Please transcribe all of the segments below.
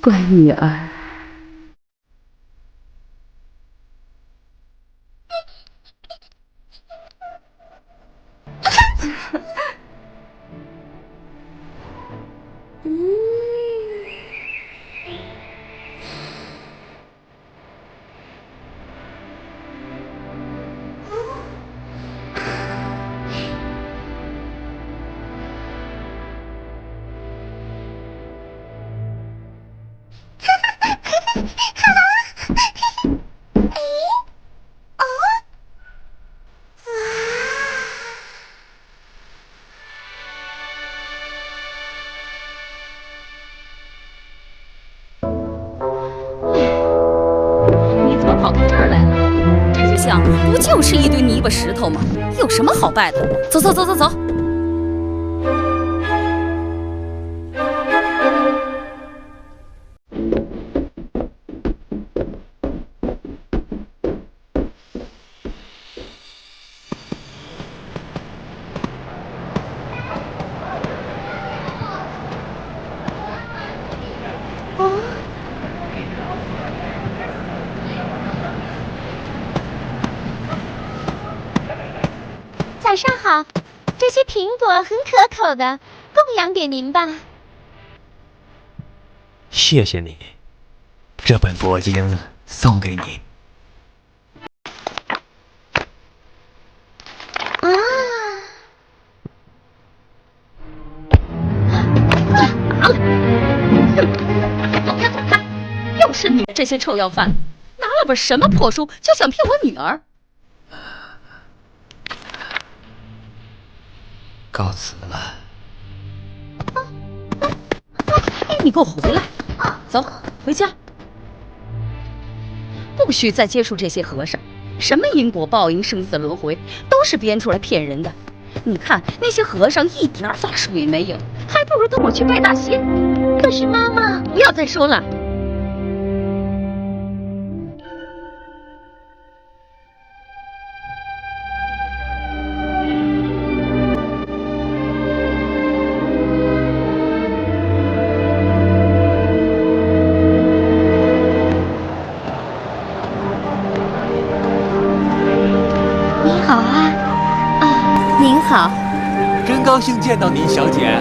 乖女儿。跑到这儿来了，这些像不就是一堆泥巴石头吗？有什么好拜的？走走走走走。早上好，这些苹果很可口的，供养给您吧。谢谢你，这本佛经送给你。又是你这些臭要饭，拿了本什么破书就想骗我女儿？告辞了。你给我回来！走，回家。不许再接触这些和尚，什么因果报应、生死轮回，都是编出来骗人的。你看那些和尚一点法术也没有，还不如跟我去拜大仙。可是妈妈，不要再说了。好，真高兴见到您，小姐。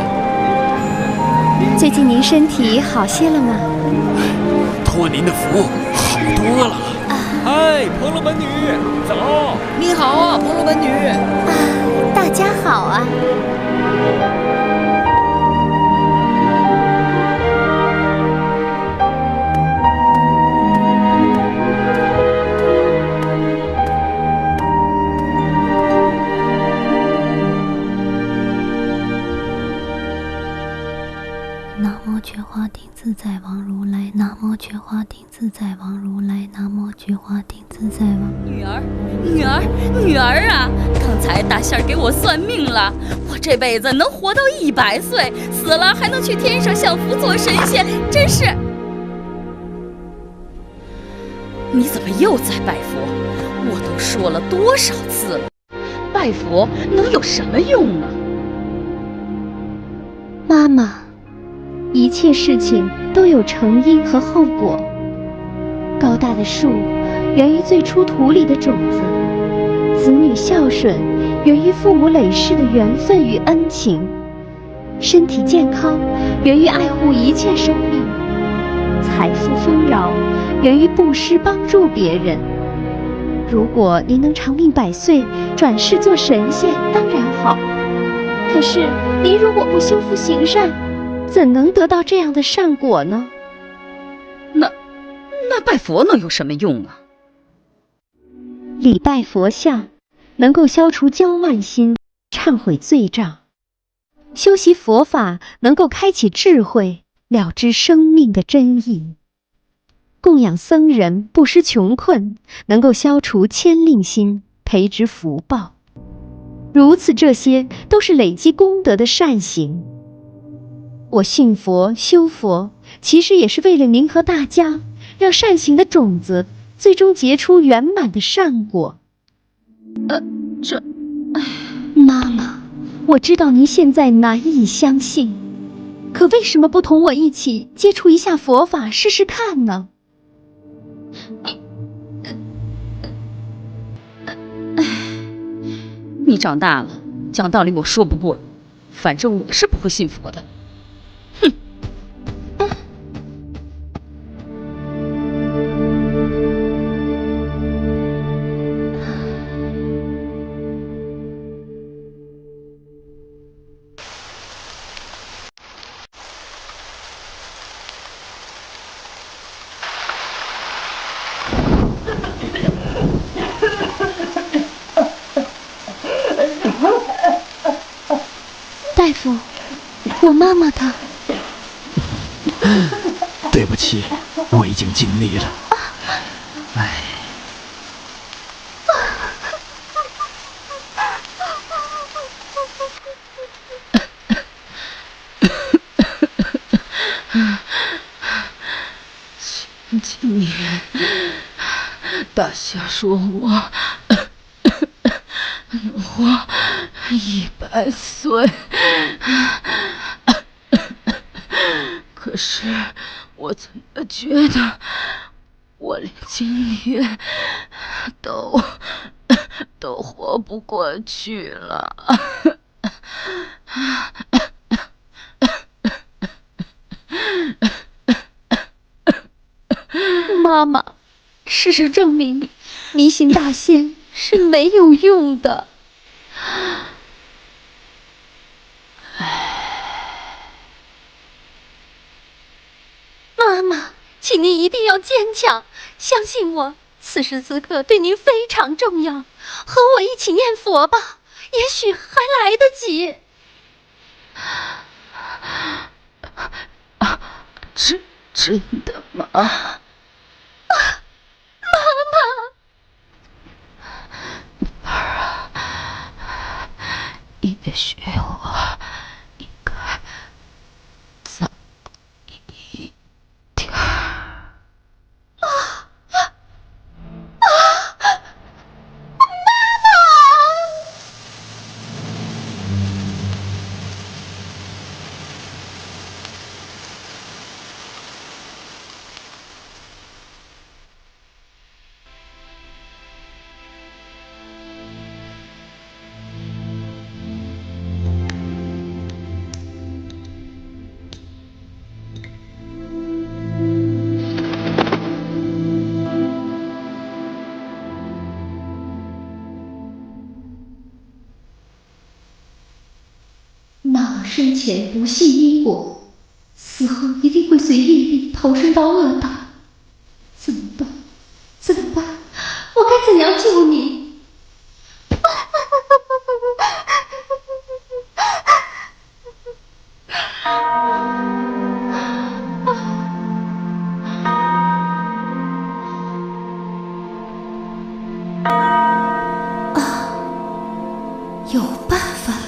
最近您身体好些了吗？托您的福，好多了。嗨，婆罗门女，走。你好啊，婆罗门女。大家好啊。觉华定自在王如来，南无觉华定自在王如来，南无觉华定自在王。女儿啊！刚才大仙儿给我算命了，我这辈子能活到100岁，死了还能去天上享福做神仙，真是……你怎么又在拜佛？我都说了多少次了，拜佛能有什么用啊？妈妈。一切事情都有成因和后果。高大的树源于最初土里的种子，子女孝顺源于父母累世的缘分与恩情，身体健康源于爱护一切生命，财富丰饶源于布施帮助别人。如果您能长命100岁，转世做神仙，当然好。可是您如果不修福行善，怎能得到这样的善果呢？那拜佛能有什么用啊？礼拜佛像能够消除骄慢心，忏悔罪障；修习佛法能够开启智慧，了知生命的真意；供养僧人，不施穷困，能够消除牵令心，培植福报。如此，这些都是累积功德的善行。我信佛修佛，其实也是为了您和大家，让善行的种子最终结出圆满的善果。妈妈，我知道您现在难以相信，可为什么不同我一起接触一下佛法试试看呢？你长大了，讲道理我说不过，反正我是不会信佛的。哼！大夫，我妈妈她……对不起，我已经尽力了。哎，今年大侠说我能活100岁，可是我怎么觉得我连今年都活不过去了。妈妈，事实证明，迷信大仙是没有用的。妈妈，请您一定要坚强，相信我，此时此刻对您非常重要。和我一起念佛吧，也许还来得及。真的吗？也许我应该早一点儿。妈妈生前不信因果，死后一定会随业力投身到恶道。怎么办？怎么办？我该怎样救你？有办法了。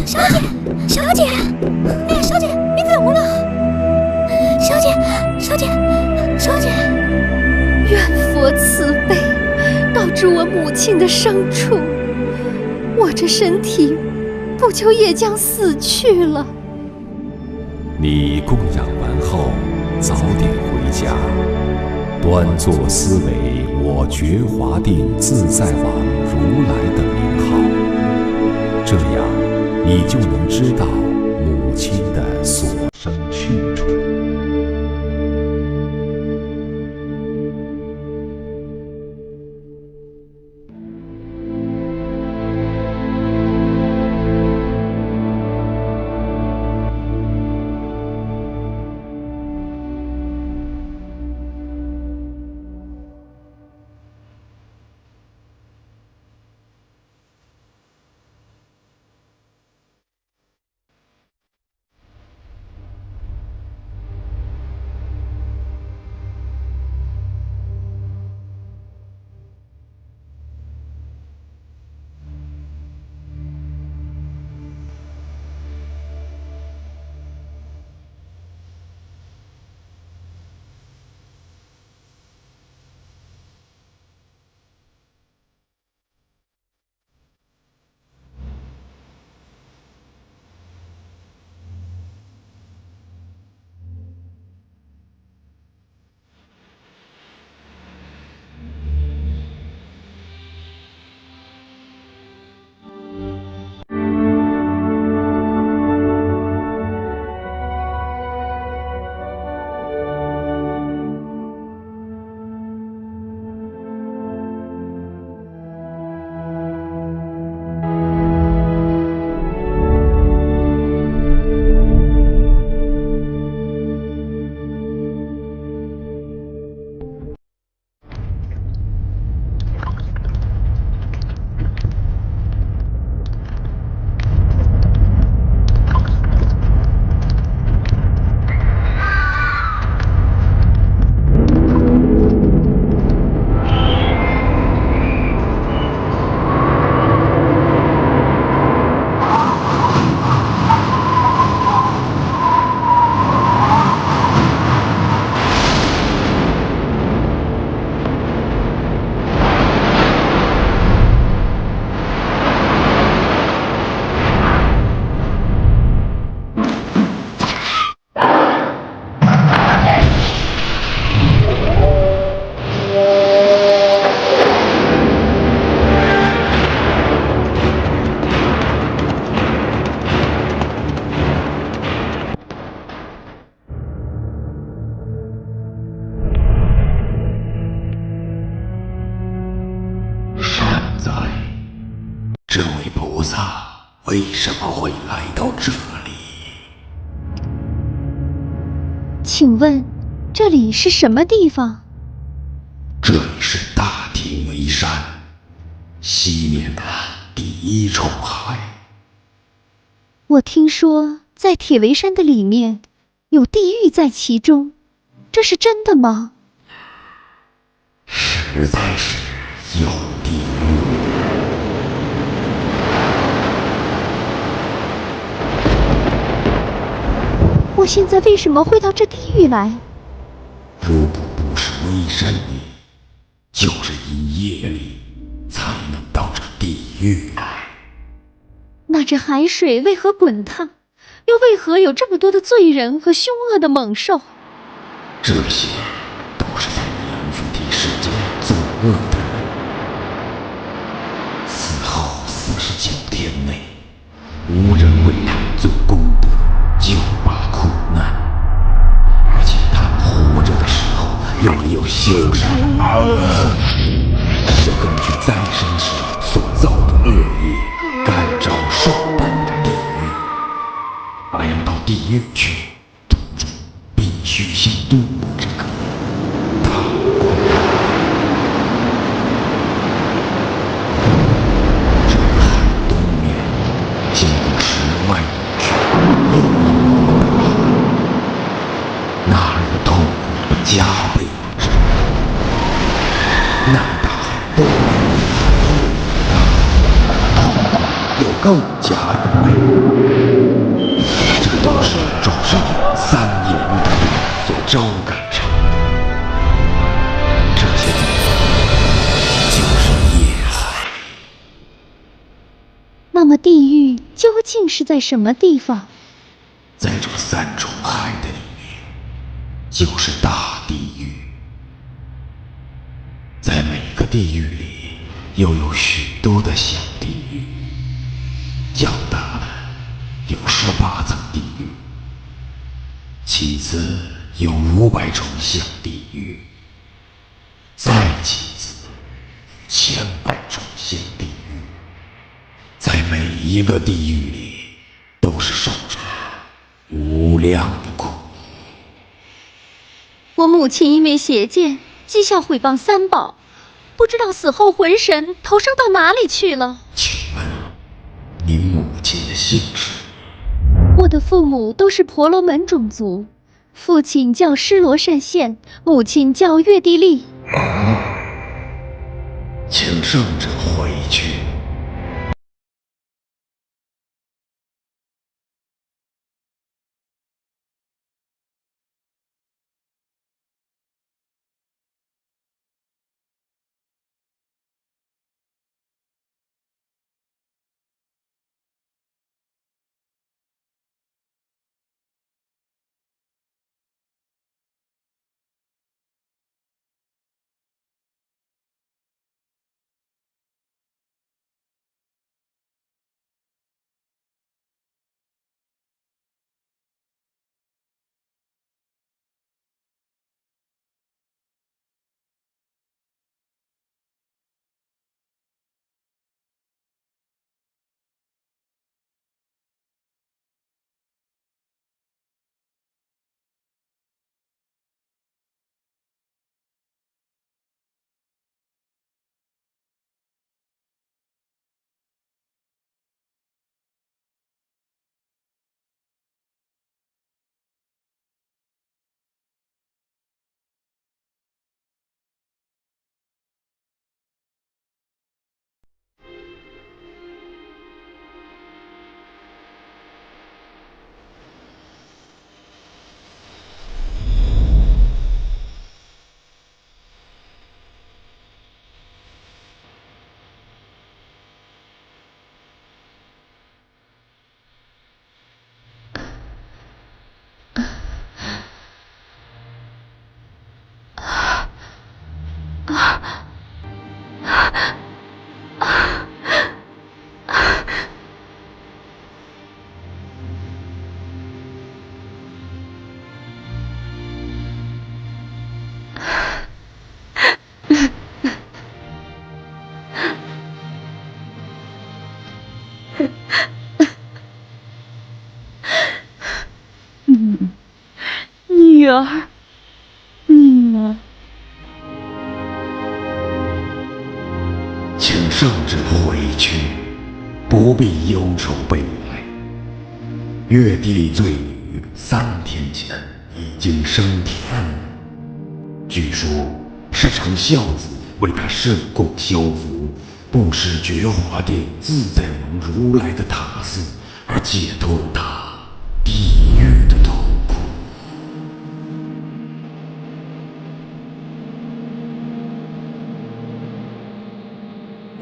小姐，小姐，哎呀，小姐，你怎么了？小姐，小姐，小姐，愿佛慈悲，导致我母亲的伤处，我这身体不久也将死去了。你供养完后，早点回家，端坐思维我觉华定自在王如来的名号，这样你就能知道母亲的所生去处。这位菩萨为什么会来到这里？请问，这里是什么地方？这里是大天为山，西面的第一重海。我听说，在铁围山的里面，有地狱在其中，这是真的吗？实在是有地狱。我现在为什么会到这地狱来？如果不是微山里，就是因业力，才能到这地狱来。那这海水为何滚烫？又为何有这么多的罪人和凶恶的猛兽？这些都是在阎浮提世界作恶的人，死后49天内，无人为他们做功德，救拔苦难，而且他们活着的时候又没有修善，就根据在生时所造的恶业，感召受报的地狱。而要到地狱去，途中必须先度过这个大关。这海东面经过10万里去，又一大海，那人的痛苦加倍之多。那大海东面痛苦又更更加愚昧。这都是众生3年的所招感上。这些地方就是业海。那么地狱究竟是在什么地方？在这3重海的里面，就是大地狱。在每个地狱里，又有许多的小地狱，较大的有18层地狱，其次有500重小地狱，再其次1000百重小地狱。在每一个地狱里，都是受着无量的苦。我母亲因为邪见，讥笑毁谤3宝，不知道死后魂神投生到哪里去了。请问你母亲的姓氏？我的父母都是婆罗门种族，父亲叫尸罗善现，母亲叫月地利。请圣者回去。女儿，请圣者回去，不必忧愁悲哀。月地利罪女3天前已经升天了，据说是承孝子为他圣供修福，布施觉华殿自在王如来的塔寺，而解脱他地狱的痛苦。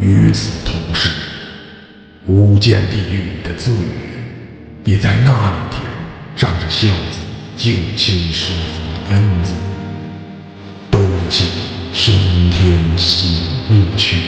与此同时，无间地狱里的罪人也在那一天仗着孝子救亲师父的恩子，都尽升天喜路去。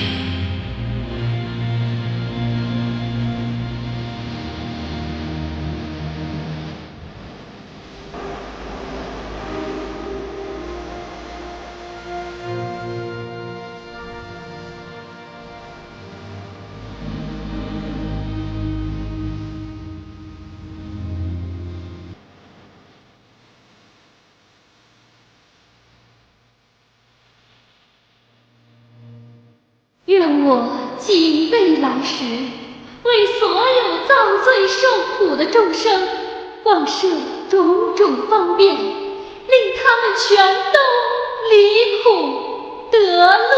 愿我尽未来时，为所有造罪受苦的众生，广设种种方便，令他们全都离苦得乐。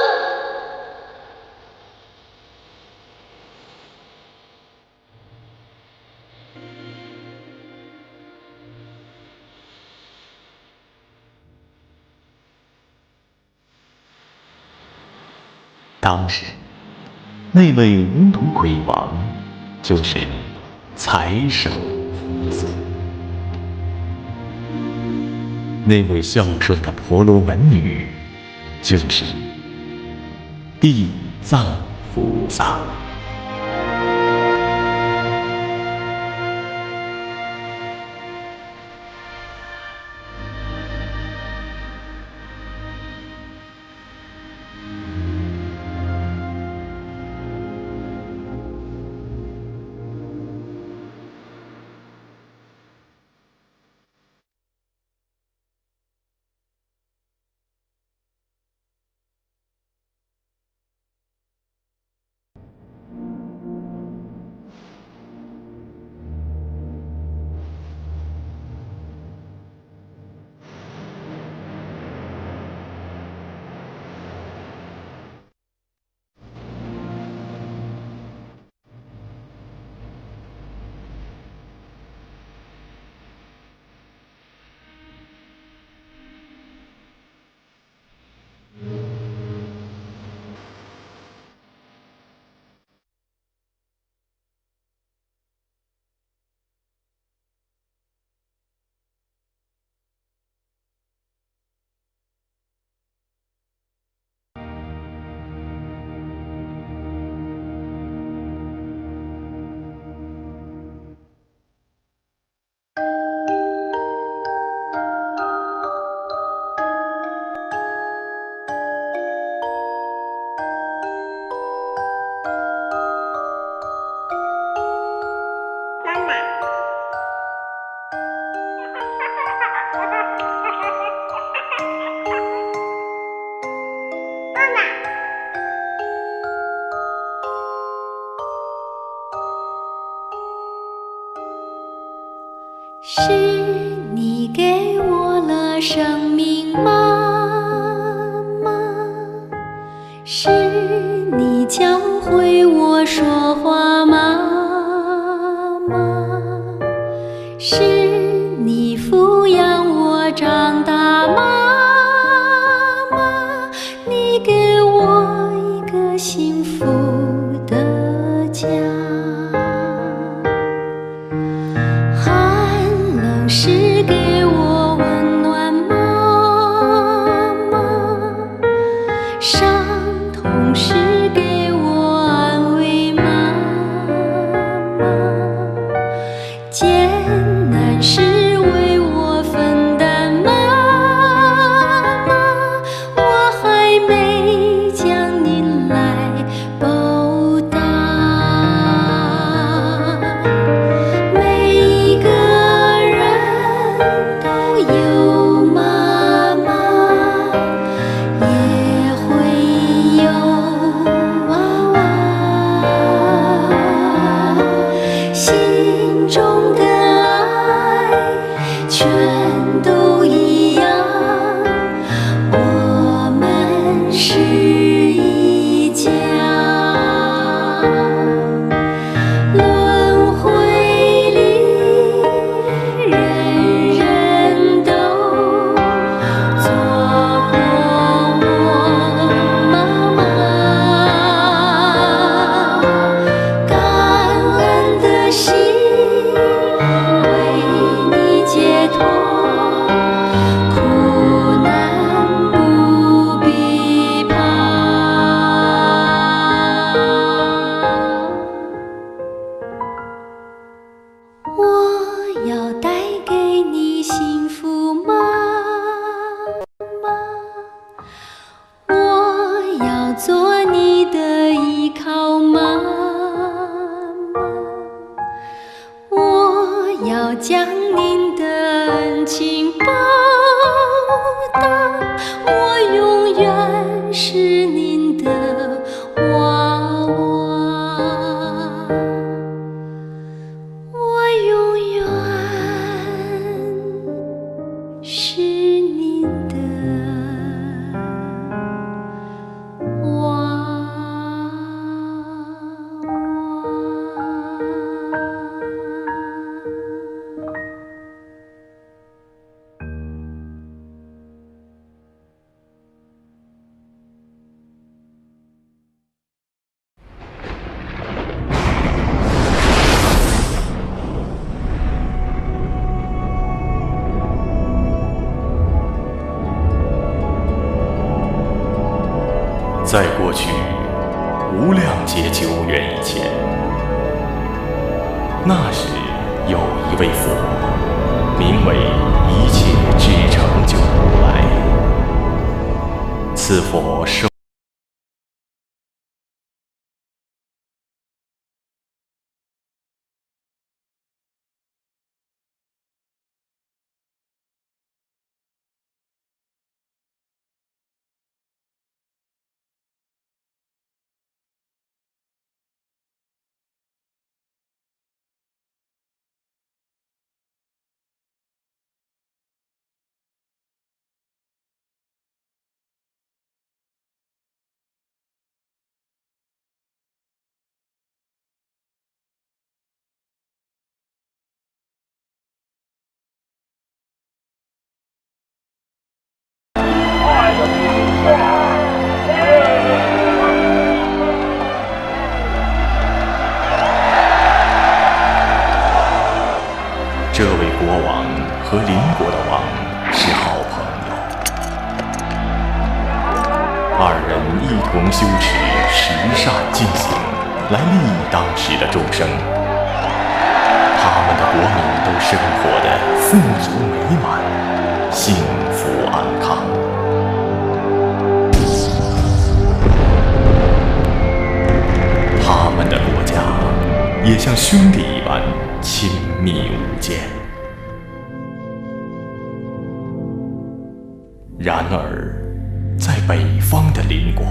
当时，那位无头鬼王就是财神夫子。那位孝顺的婆罗门女就是地藏菩萨。是你给我了生命，妈妈，是你教会我说话，妈妈，是你抚养我长大，妈妈，你给我一个幸福的家。是给我温暖，妈妈，伤痛是给我安慰，妈妈，艰难是为我分担，妈妈，我还没将您来报答。每一个有妈妈，也会有娃娃，心中的爱全都一样，我们是一家。轮回里人人都做过我妈妈，感恩的心为你解脱，苦难不必怕。我要带给你幸福，妈妈，我要做你的依靠，妈妈，我要将您的恩情报答，我永远是您的娃娃，我永远是您的娃娃。在过去无量劫久远以前，那时有一位佛，名为一切智成就如来。此佛生这位国王和邻国的王是好朋友，二人一同修持十善进行，来利益当时的众生。他们的国民都生活得富足美满，幸福安康。他们的国家也像兄弟一般亲密无间。然而，在北方的邻国，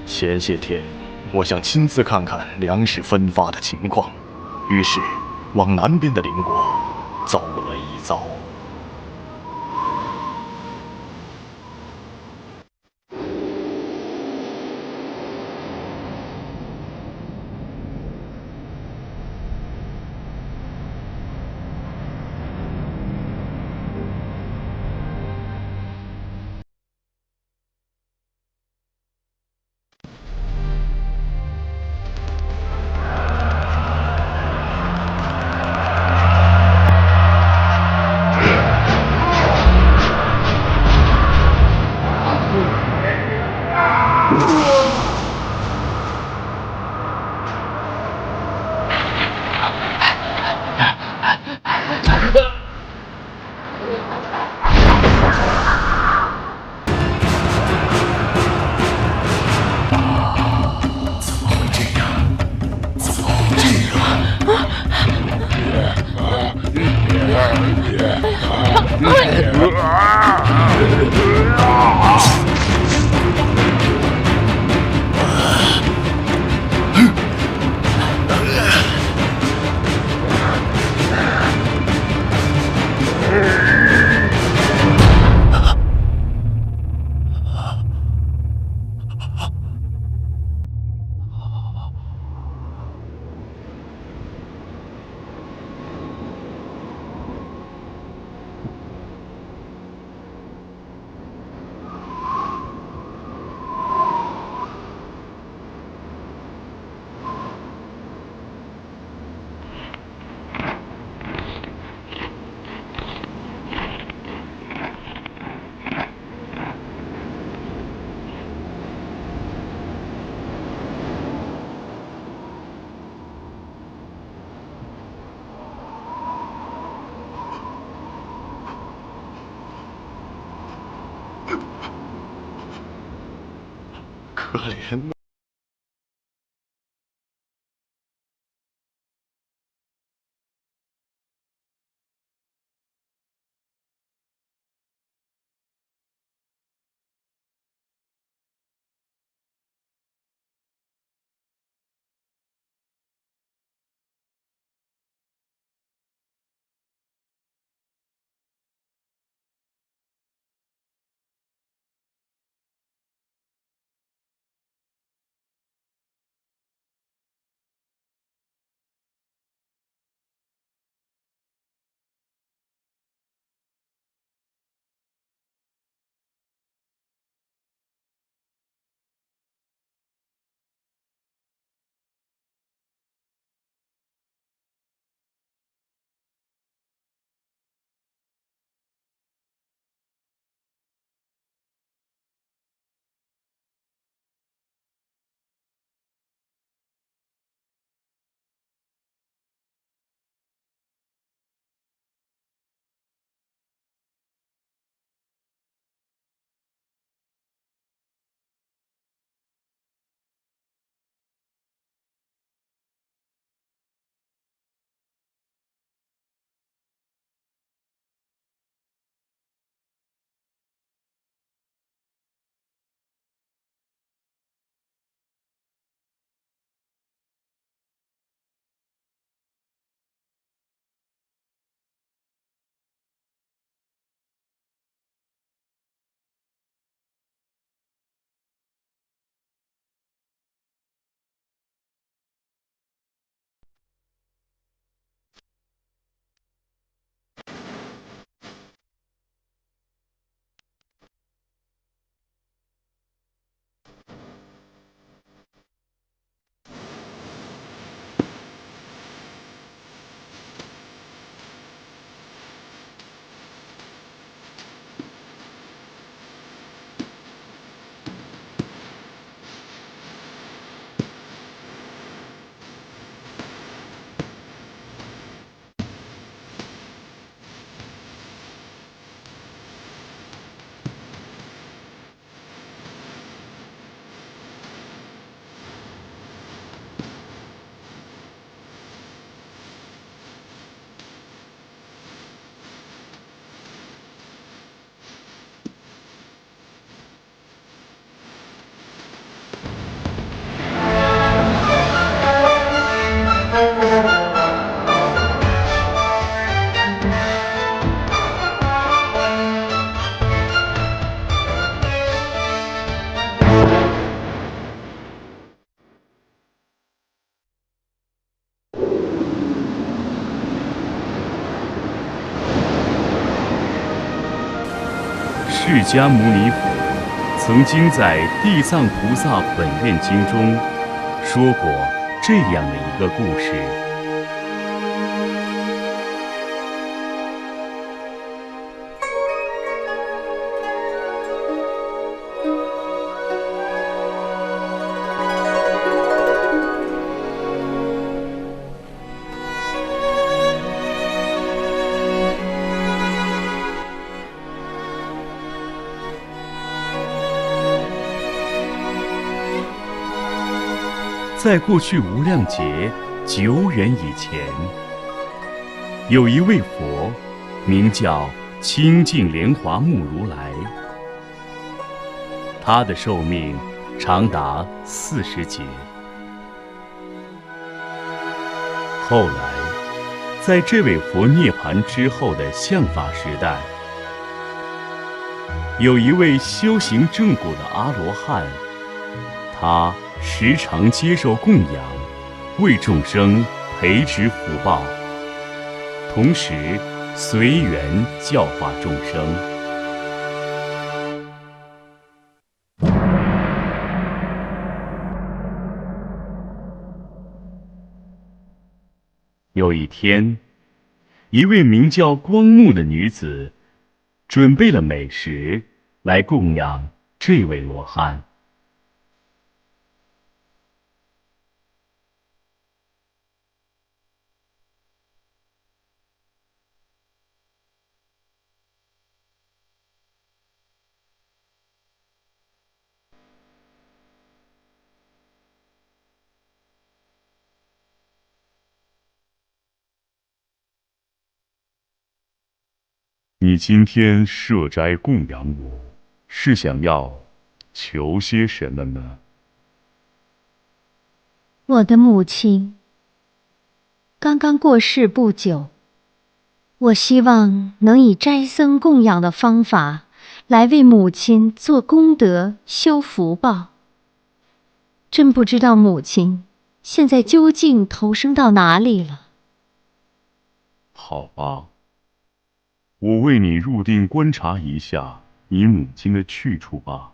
前些天，我想亲自看看粮食分发的情况，于是往南边的邻国走了一遭。啊！可怜呐！释迦牟尼佛曾经在《地藏菩萨本愿经》中说过这样的一个故事。在过去无量劫久远以前，有一位佛，名叫清净莲华目如来。他的寿命长达40劫。后来，在这位佛涅槃之后的相法时代，有一位修行正果的阿罗汉，他时常接受供养，为众生培植福报，同时随缘教化众生。有一天，一位名叫光目的女子准备了美食来供养这位罗汉。你今天设斋供养我，是想要求些什么呢？我的母亲刚刚过世不久，我希望能以斋僧供养的方法来为母亲做功德、修福报。真不知道母亲现在究竟投生到哪里了。好吧，我为你入定观察一下你母亲的去处吧。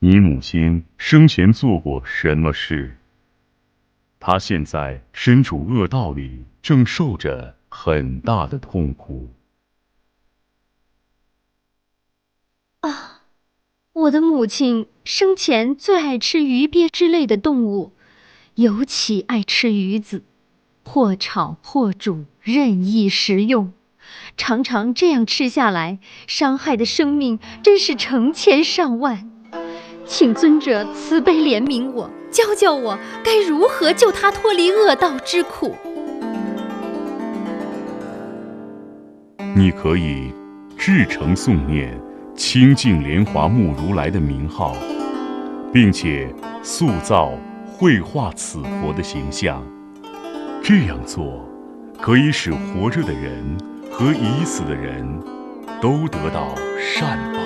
你母亲生前做过什么事？她现在身处恶道里，正受着很大的痛苦。我的母亲生前最爱吃鱼鳖之类的动物，尤其爱吃鱼子，或炒或煮，任意食用。常常这样吃下来，伤害的生命真是成千上万。请尊者慈悲怜悯我，教教我该如何救他脱离恶道之苦。你可以至诚诵念清净莲华目如来的名号，并且塑造绘画此佛的形象。这样做可以使活着的人和已死的人都得到善报。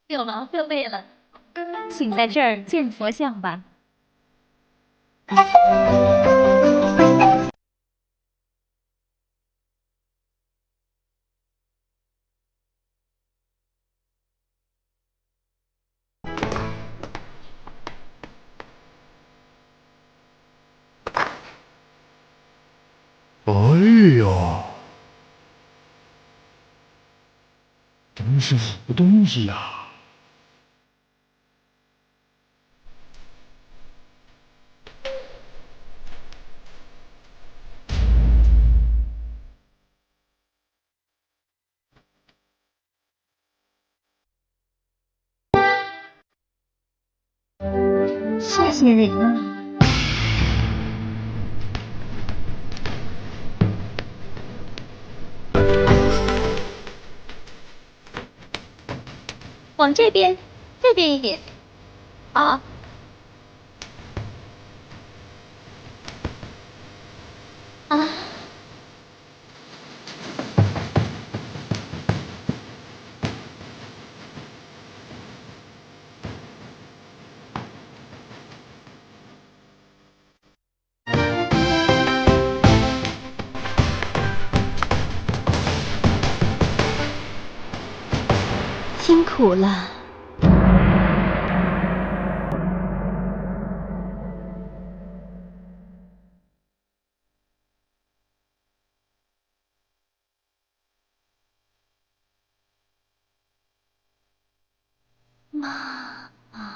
有劳各位了，请在这儿见佛像吧。哎呀，真是什么东西呀！谢谢你们。往这边一点。啊。辛苦了。妈妈。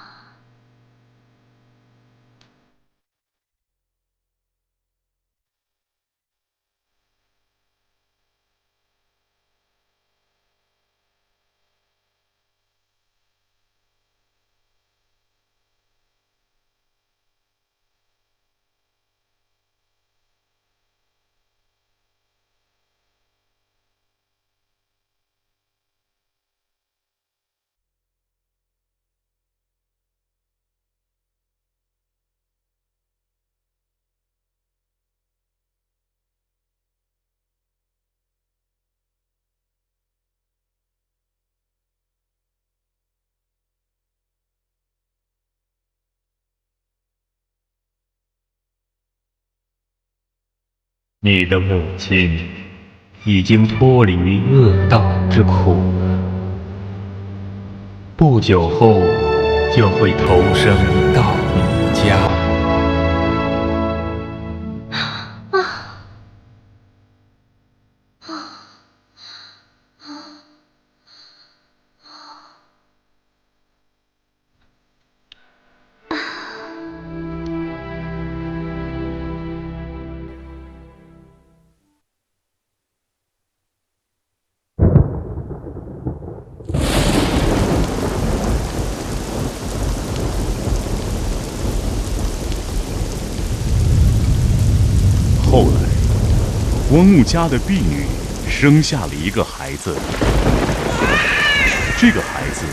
你的母亲已经脱离恶道之苦，不久后就会投生到你家。后来，汪木家的婢女生下了一个孩子。这个孩子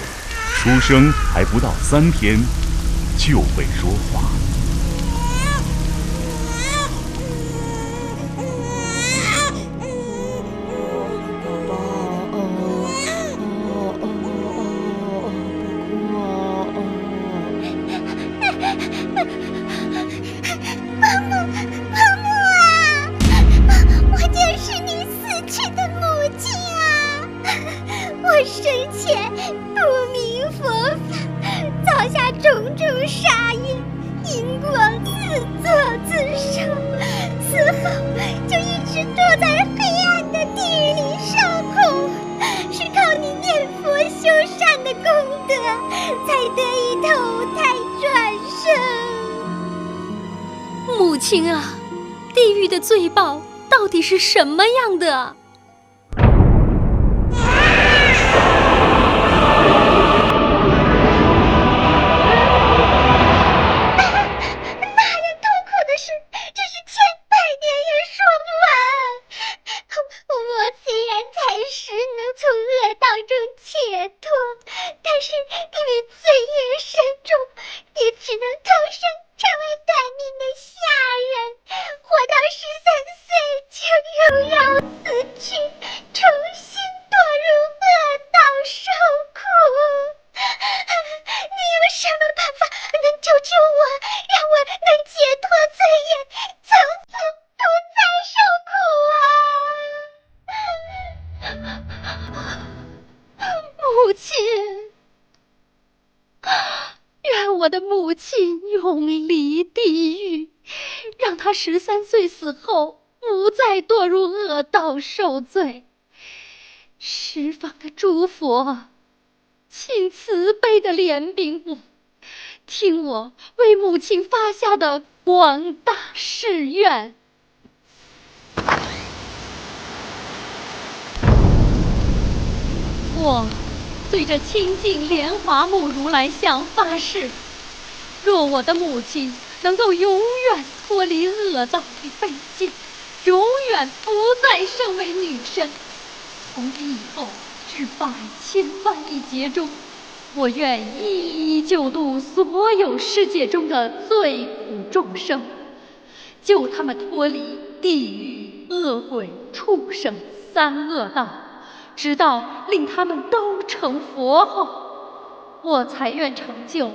出生还不到3天，就会说话。母亲啊，地狱的罪报到底是什么样的？我的母亲永离地狱，让她13岁死后不再堕入恶道受罪。十方的诸佛，请慈悲的怜悯我，听我为母亲发下的广大誓愿。我对着清净莲华目如来像发誓，若我的母亲能够永远脱离恶道的背境，永远不再成为女神，从今以后至百千万亿劫中，我愿一一救度所有世界中的罪苦众生，救他们脱离地狱、恶鬼、畜生3恶道，直到令他们都成佛后，我才愿成就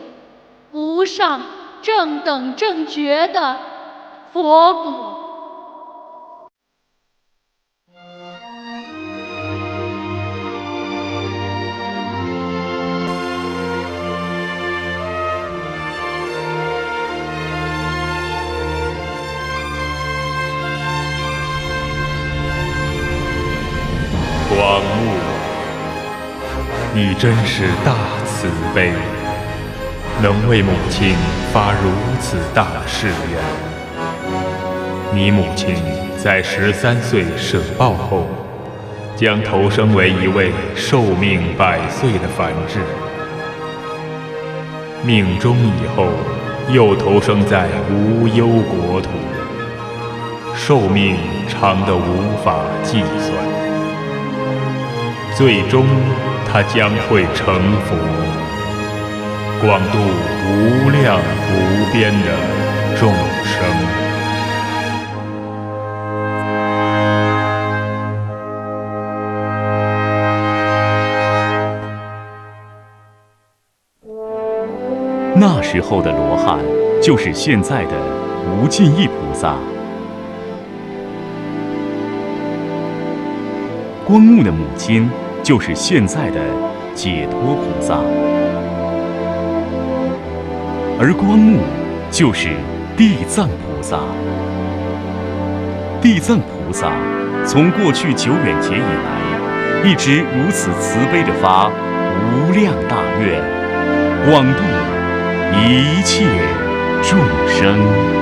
无上正等正觉的佛果。你真是大慈悲，能为母亲发如此大的誓愿。你母亲在13岁舍报后，将投生为一位寿命100岁的梵志，命终以后又投生在无忧国土，寿命长得无法计算。最终他将会成佛，广度无量无边的众生。那时候的罗汉，就是现在的无尽意菩萨。光目的母亲，就是现在的解脱菩萨。而光目就是地藏菩萨。地藏菩萨从过去久远劫以来，一直如此慈悲地发无量大愿，广度一切众生。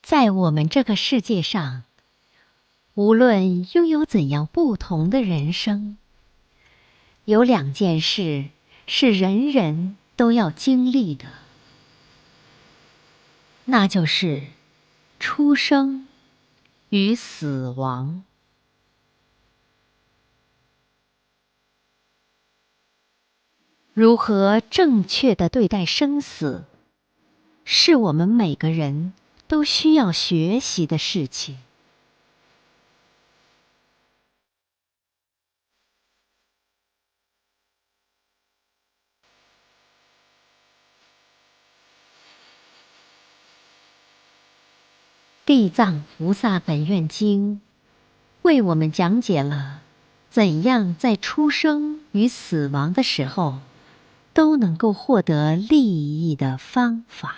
在我们这个世界上，无论拥有怎样不同的人生，有2件事是人人都要经历的，那就是出生与死亡。如何正确地对待生死，是我们每个人都需要学习的事情。地藏菩萨本愿经为我们讲解了怎样在出生与死亡的时候都能够获得利益的方法。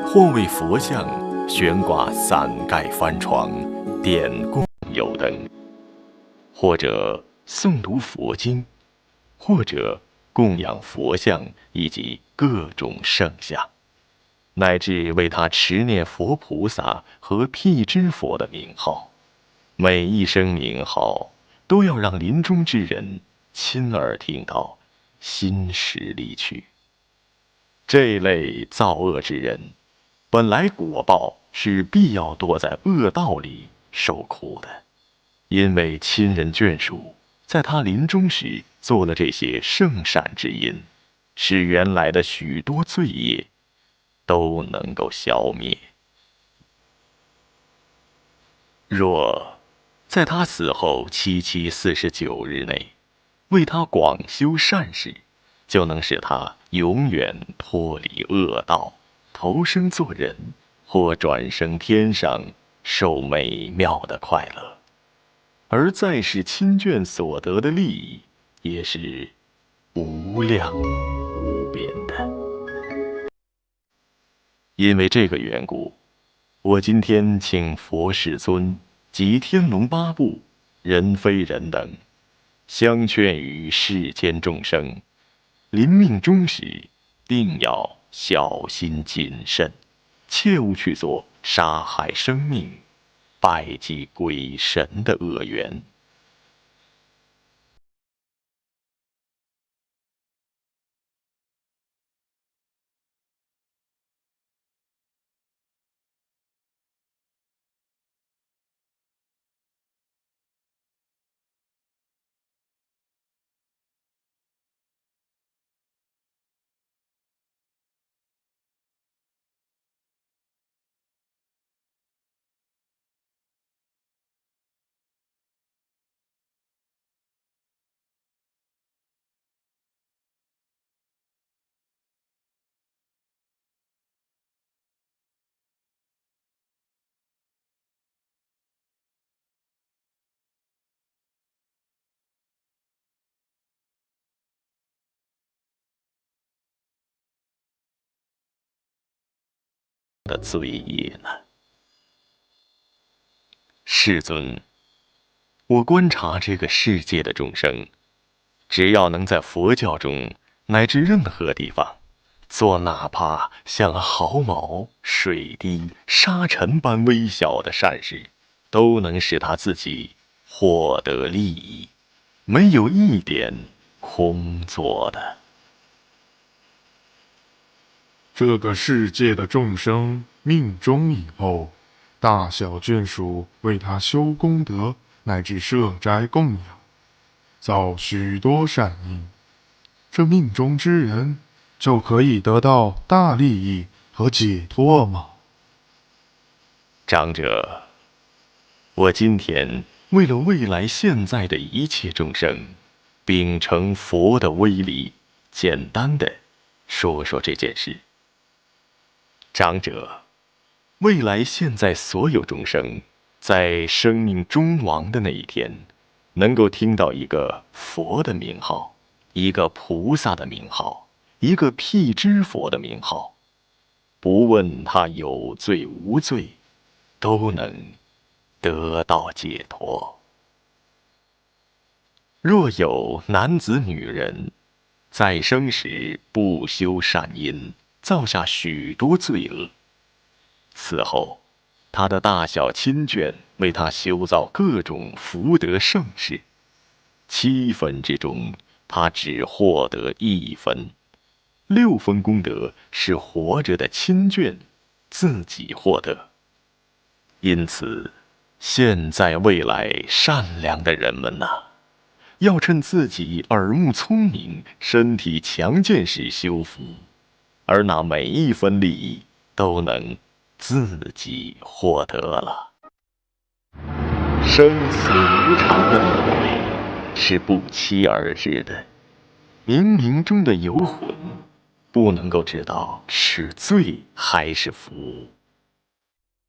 或为佛像悬挂伞盖幡床，点供油灯，或者诵读佛经，或者供养佛像以及各种圣像，乃至为他持念佛菩萨和辟支佛的名号。每一声名号都要让临终之人亲耳听到，心时离去。这类造恶之人，本来果报是必要躲在恶道里受苦的，因为亲人眷属在他临终时做了这些圣善之因，使原来的许多罪业都能够消灭。若在他死后749日内为他广修善事，就能使他永远脱离恶道，投生做人，或转生天上，受美妙的快乐。而在世亲眷所得的利益，也是无量无边的。因为这个缘故，我今天请佛世尊及天龙八部、人非人等，相劝于世间众生，临命终时，定要小心谨慎，切勿去做杀害生命、拜祭鬼神的恶缘。的罪业呢？世尊，我观察这个世界的众生，只要能在佛教中乃至任何地方做哪怕像毫毛、水滴、沙尘般微小的善事，都能使他自己获得利益，没有一点空做的。这个世界的众生命终以后，大小眷属为他修功德，乃至设斋供养，造许多善因，这命中之人就可以得到大利益和解脱吗？长者，我今天为了未来现在的一切众生，秉承佛的威力，简单的说说这件事。长者，未来现在所有众生在生命终亡的那一天，能够听到一个佛的名号，一个菩萨的名号，一个辟支佛的名号，不问他有罪无罪，都能得到解脱。若有男子女人在生时不修善因，造下许多罪恶，此后他的大小亲眷为他修造各种福德盛事，7分之中他只获得1分，6分功德是活着的亲眷自己获得。因此现在未来善良的人们呐，要趁自己耳目聪明、身体强健时修福，而那每一分利益都能自己获得了。生死无常的轮回是不期而至的，冥冥中的游魂不能够知道是罪还是福，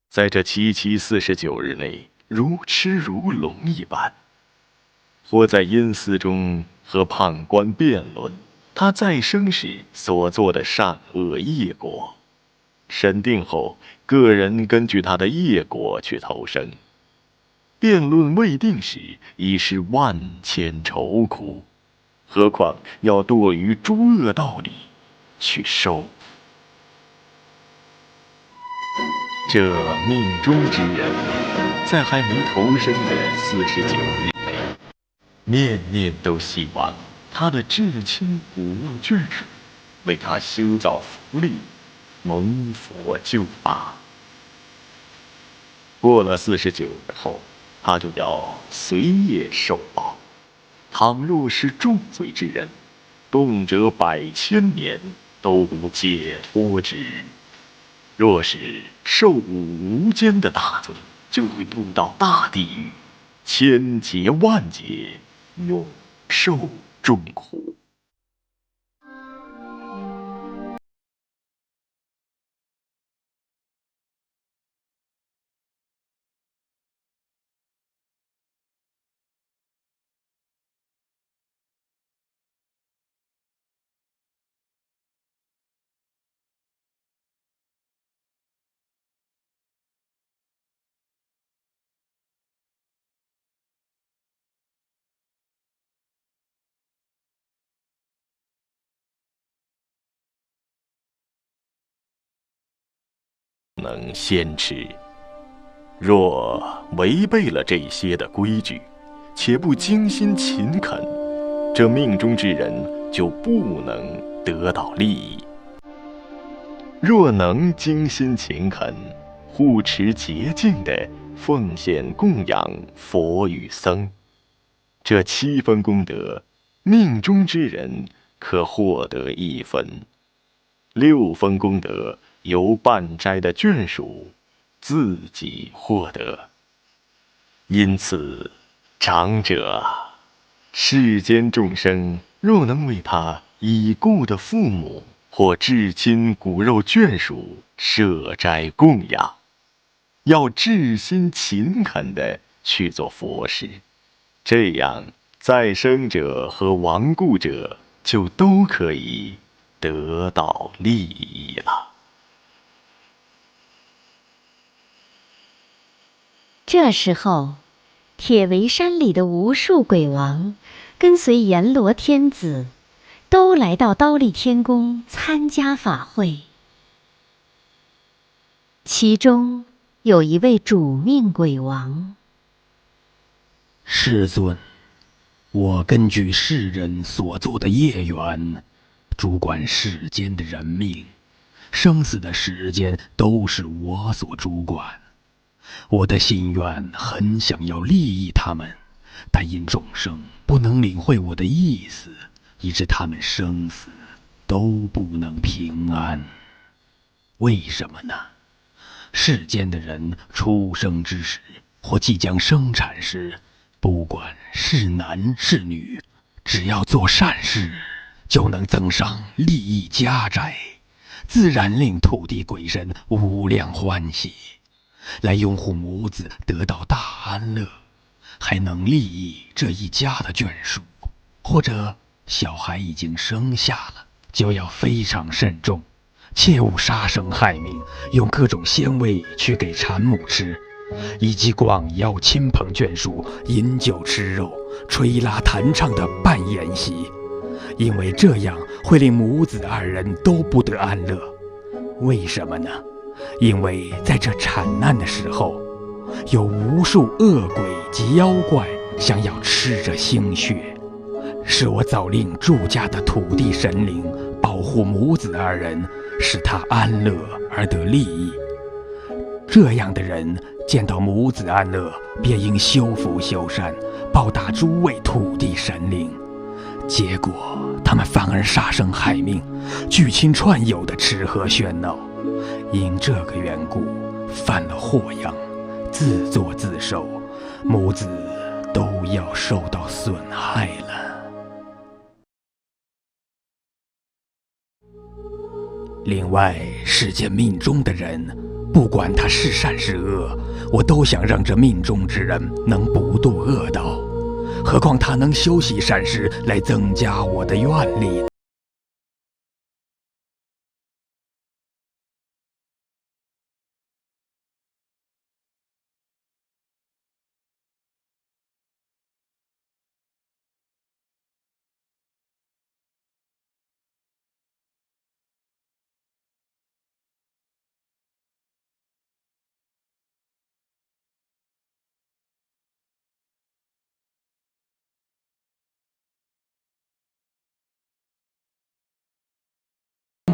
在这749日内如痴如聋一般，或在阴司中和判官辩论，他在生时所做的善恶业果，审定后，个人根据他的业果去投生。辩论未定时，已是万千愁苦，何况要堕于诸恶道里去受。这命中之人，在还没投生的49日内，念念都希望他的至亲骨肉眷属为他修造福利，蒙佛救拔。过了49日后，他就要随业受报。倘若是重罪之人，动辄100千年都无解脱之日；若是受无间的大罪，就会堕到大地狱，千劫万劫，永受重苦。能先吃，若违背了这些的规矩，且不精心勤恳，这命中之人就不能得到利益。若能精心勤恳，护持洁净的奉献供养佛与僧，这7分功德，命中之人可获得1分，6分功德由办斋的眷属自己获得。因此，长者，世间众生若能为他已故的父母或至亲骨肉眷属设斋供养，要至心勤恳地去做佛事，这样在生者和亡故者就都可以得到利益了。这时候，铁围山里的无数鬼王跟随阎罗天子，都来到忉利天宫参加法会。其中有一位主命鬼王。世尊，我根据世人所做的业缘，主管世间的人命，生死的时间都是我所主管。我的心愿很想要利益他们，但因众生不能领会我的意思，以致他们生死都不能平安。为什么呢？世间的人出生之时或即将生产时，不管是男是女，只要做善事，就能增上利益家宅，自然令土地鬼神无量欢喜，来拥护母子得到大安乐，还能利益这一家的眷属，或者小孩已经生下了，就要非常慎重，切勿杀生害命，用各种鲜味去给产母吃，以及广邀亲朋眷属饮酒吃肉、吹拉弹唱的办宴席，因为这样会令母子2人都不得安乐。为什么呢？因为在这产难的时候，有无数恶鬼及妖怪想要吃着腥血，是我早令住家的土地神灵保护母子2人，使他安乐而得利益。这样的人见到母子安乐，便应修福修善，报答诸位土地神灵。结果他们反而杀生害命，聚亲串友的吃喝喧闹，因这个缘故犯了祸殃，自作自受，母子都要受到损害了。另外，世间命中的人，不管他是善是恶，我都想让这命中之人能不堕恶道，何况他能修习善事来增加我的愿力呢？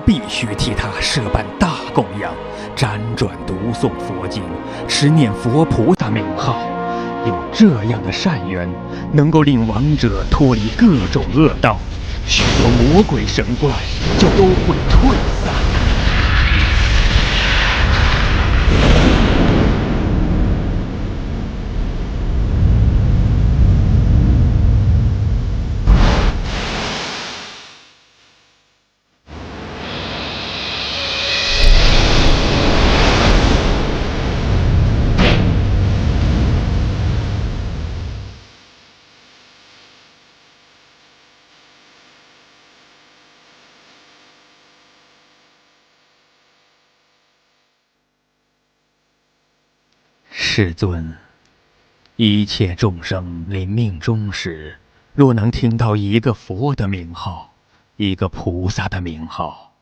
必须替他设办大供养，辗转读诵佛经，持念佛菩萨名号。有这样的善缘，能够令亡者脱离各种恶道，许多魔鬼神怪就都会退散。世尊，一切众生临命终时，若能听到一个佛的名号，一个菩萨的名号，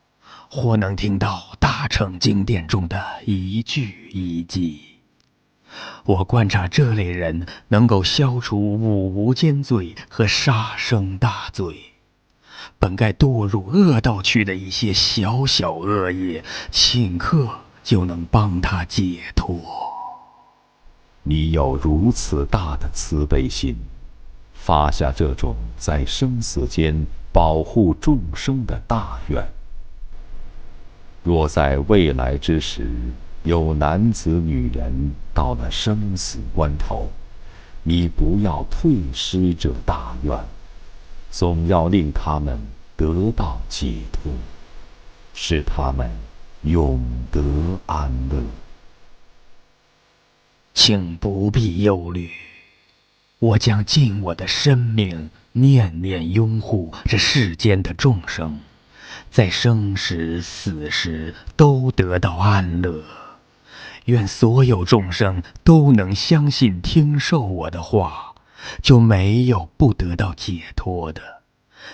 或能听到大乘经典中的一句一记，我观察这类人能够消除五无间罪和杀生大罪，本该堕入恶道去的一些小小恶业，顷刻就能帮他解脱。你有如此大的慈悲心，发下这种在生死间保护众生的大愿。若在未来之时，有男子女人到了生死关头，你不要退失这大愿，总要令他们得到解脱，使他们永得安乐。请不必忧虑，我将尽我的生命念念拥护这世间的众生，在生时死时都得到安乐。愿所有众生都能相信听受我的话，就没有不得到解脱的，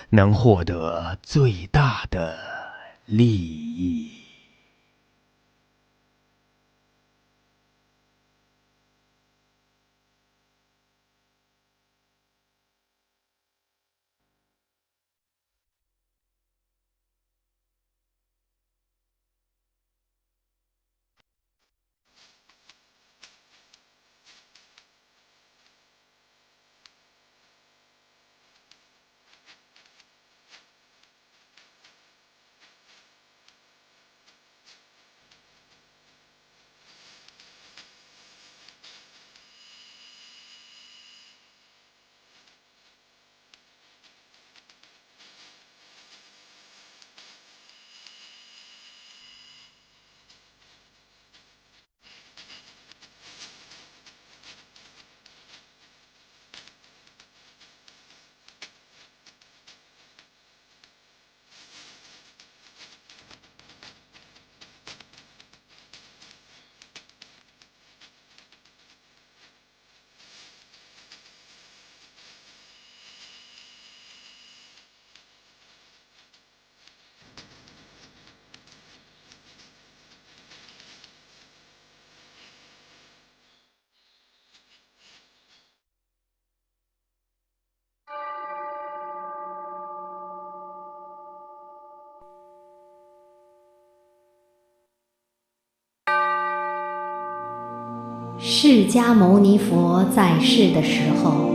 能获得最大的利益。释迦牟尼佛在世的时候，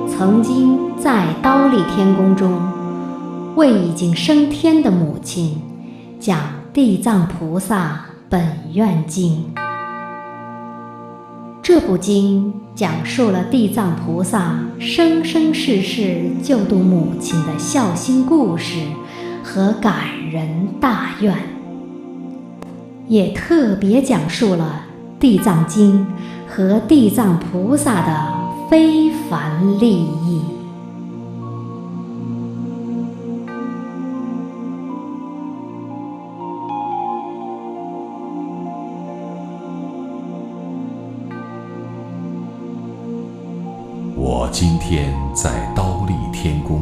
曾经在忉利天宫中为已经升天的母亲讲《地藏菩萨本愿经》。这部经讲述了地藏菩萨生生世世救度母亲的孝心故事和感人大愿，也特别讲述了地藏经和地藏菩萨的非凡利益。我今天在忉利天宫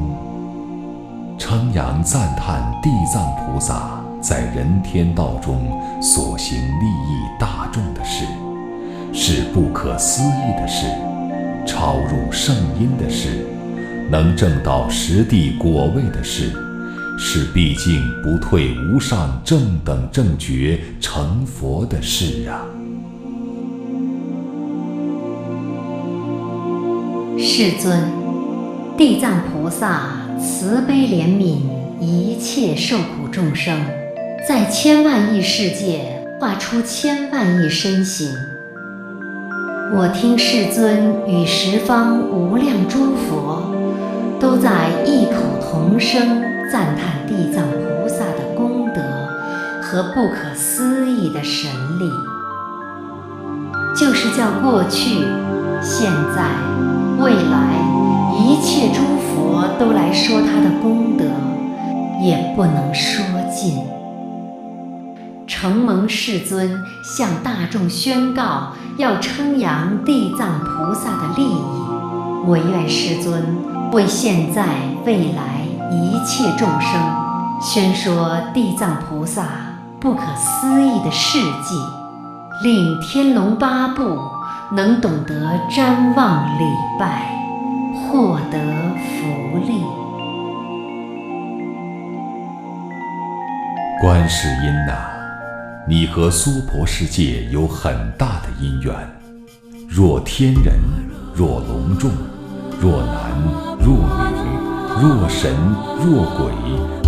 称扬赞叹地藏菩萨在人天道中所行利益大众的事，是不可思议的事，超入圣因的事，能证到实地果位的事，是毕竟不退无上正等正觉成佛的事啊。世尊，地藏菩萨慈悲怜悯一切受苦众生，在千万亿世界化出千万亿身形。我听世尊与十方无量诸佛都在异口同声赞叹地藏菩萨的功德和不可思议的神力，就是叫过去、现在、未来一切诸佛都来说他的功德，也不能说尽。承蒙世尊向大众宣告要称扬地藏菩萨的利益，我愿世尊为现在未来一切众生宣说地藏菩萨不可思议的事迹，令天龙八部能懂得瞻望礼拜，获得福利。观世音啊，你和娑婆世界有很大的因缘，若天人，若龙众，若男，若女，若神，若鬼，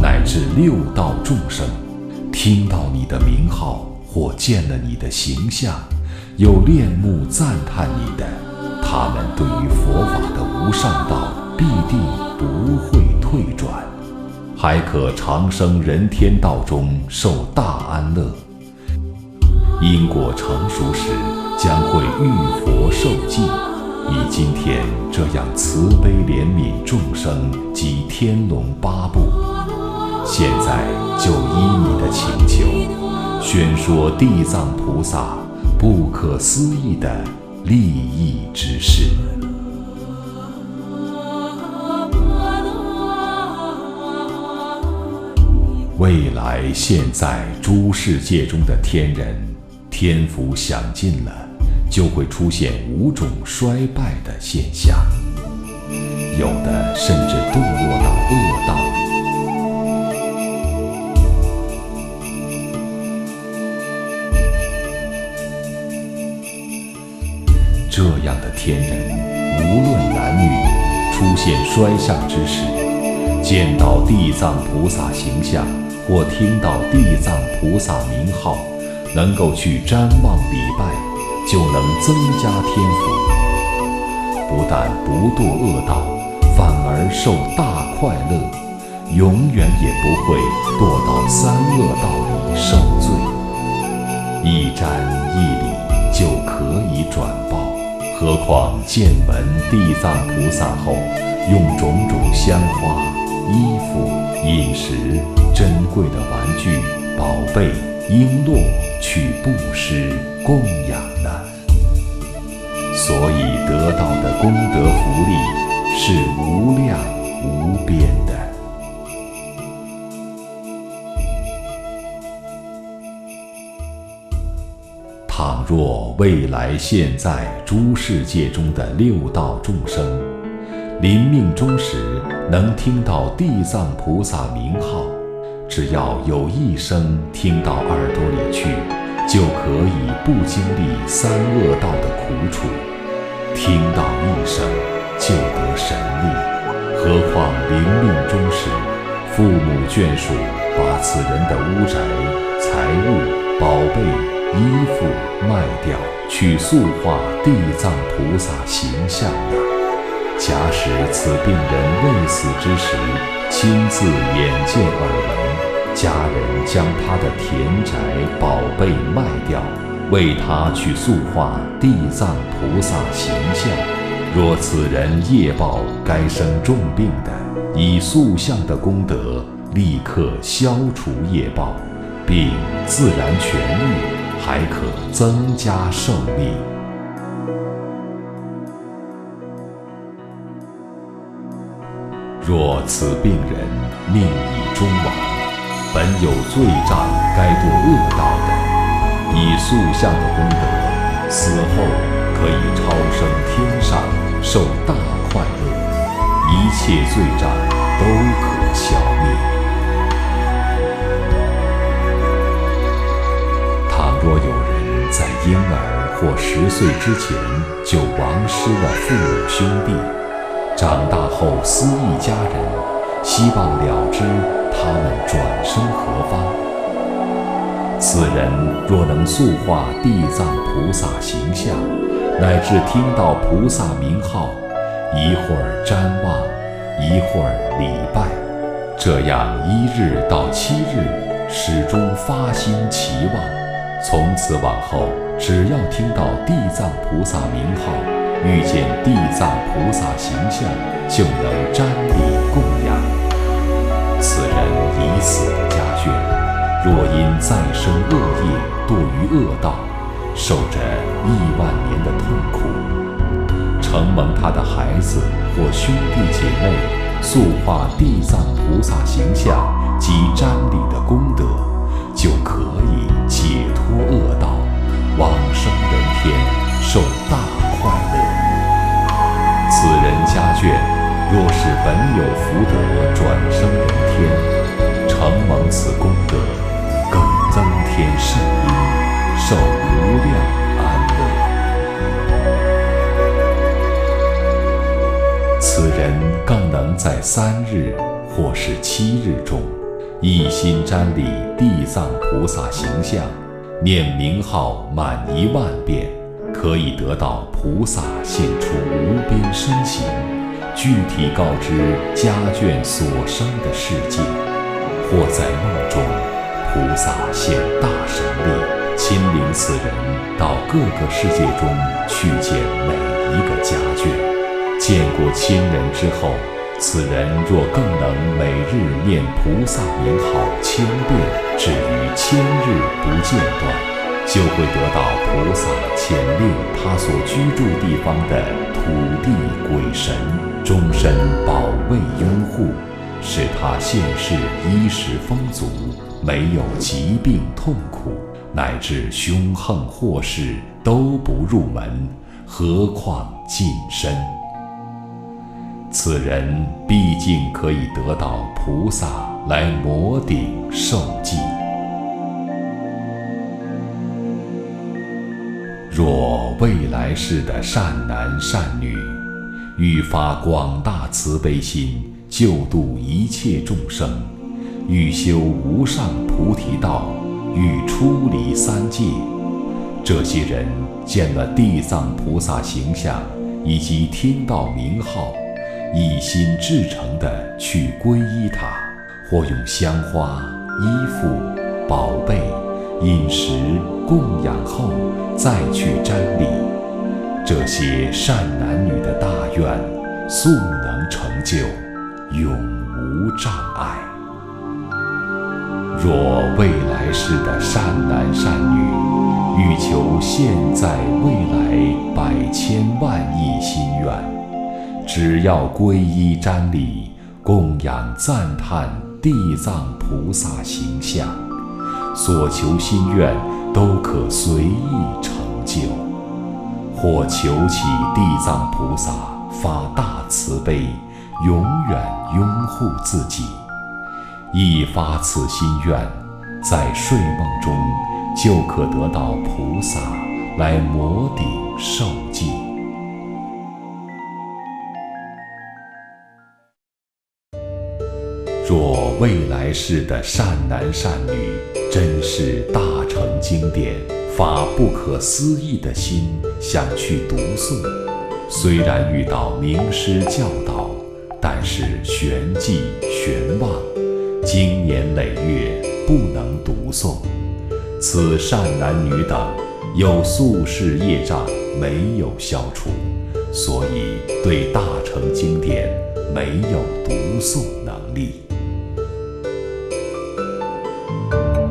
乃至六道众生，听到你的名号或见了你的形象，有恋慕赞叹你的，他们对于佛法的无上道必定不会退转，还可长生人天道中受大安乐。因果成熟时，将会遇佛受记。你今天这样慈悲怜悯众生及天龙八部，现在就依你的请求，宣说地藏菩萨不可思议的利益之事。未来现在诸世界中的天人，天福享尽了，就会出现5种衰败的现象，有的甚至堕落到恶道。这样的天人，无论男女，出现衰相之时，见到地藏菩萨形象，或听到地藏菩萨名号，能够去瞻望礼拜，就能增加天福。不但不堕恶道，反而受大快乐，永远也不会堕到3恶道里受罪。一瞻一礼就可以转报，何况见闻地藏菩萨后，用种种香花、衣服、饮食、珍贵的玩具、宝贝、璎珞去布施供养呢。所以得到的功德福利是无量无边的。倘若未来现在诸世界中的6道众生，临命终时能听到地藏菩萨名号，只要有一声听到耳朵里去，就可以不经历3恶道的苦楚，听到一声就得神力。何况临命终时，父母眷属把此人的屋宅、财物、宝贝、衣服卖掉，去塑化地藏菩萨形象呢。假使此病人未死之时，亲自眼见耳闻，家人将他的田宅宝贝卖掉，为他去塑化地藏菩萨形象，若此人业报该生重病的，以塑像的功德立刻消除业报，并自然痊愈，还可增加寿命。若此病人命已终亡，本有罪障该堕恶道的，以塑像的功德，死后可以超生天上，受大快乐，一切罪障都可消灭。婴儿或10岁之前就亡失了父母兄弟，长大后思忆家人，希望了知他们转生何方。此人若能塑化地藏菩萨形象，乃至听到菩萨名号，一会儿瞻望，一会儿礼拜，这样1日到7日，始终发心祈望，从此往后，只要听到地藏菩萨名号，遇见地藏菩萨形象，就能瞻礼供养。此人已死的家眷，若因再生恶业堕于恶道，受着1万年的痛苦，承蒙他的孩子或兄弟姐妹塑化地藏菩萨形象及瞻礼的功德，就可以解脱恶道，往生人天，受大快乐。此人家眷若是本有福德转生人天，承蒙此功德，更增添圣因，受无量安乐。此人更能在3日或是7日中，一心瞻礼地藏菩萨形象，念名号满1万遍，可以得到菩萨现出无边身形，具体告知家眷所生的世界。或在梦中，菩萨现大神力，亲领此人到各个世界中去见每一个家眷。见过亲人之后，此人若更能每日念菩萨名号1000遍，至于1000日不间断，就会得到菩萨遣令他所居住地方的土地鬼神终身保卫拥护，使他现世衣食丰足，没有疾病痛苦，乃至凶横祸事都不入门，何况近身。此人毕竟可以得到菩萨来摩顶受记。若未来世的善男善女，欲发广大慈悲心，救度一切众生，欲修无上菩提道，欲出离3界，这些人见了地藏菩萨形象，以及听到名号，一心至诚地去皈依他，或用香花、衣服、宝贝、饮食供养后，再去瞻礼，这些善男女的大愿，速能成就，永无障碍。若未来世的善男善女，欲求现在未来百千万亿心愿，只要皈依瞻礼，供养赞叹地藏菩萨形象，所求心愿都可随意成就。或求起地藏菩萨发大慈悲，永远拥护自己，一发此心愿，在睡梦中就可得到菩萨来摩顶受记。若未来世的善男善女真是大乘经典，发不可思议的心想去读诵，虽然遇到名师教导，但是玄记玄忘，经年累月不能读诵。此善男女等有宿世业障没有消除，所以对大乘经典没有读诵能力。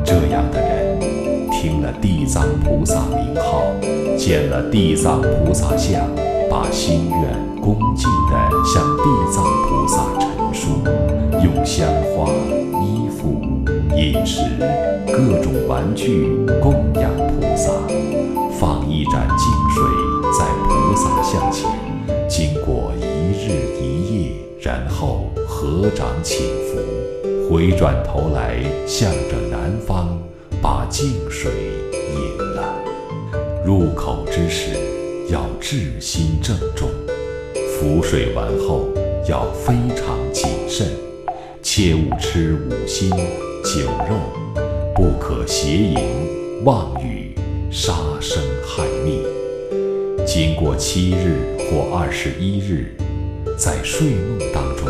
这样的人听了地藏菩萨名号，见了地藏菩萨像，把心愿恭敬地向地藏菩萨陈述，用香花、衣服、饮食、各种玩具供养菩萨，放一盏净水在菩萨像前，经过1日1夜，然后合掌请福，回转头来向着南方，把净水饮了。入口之时要至心郑重，服水完后要非常谨慎，切勿吃五辛、酒肉，不可邪淫、妄语、杀生害命。经过7日或21日，在睡梦当中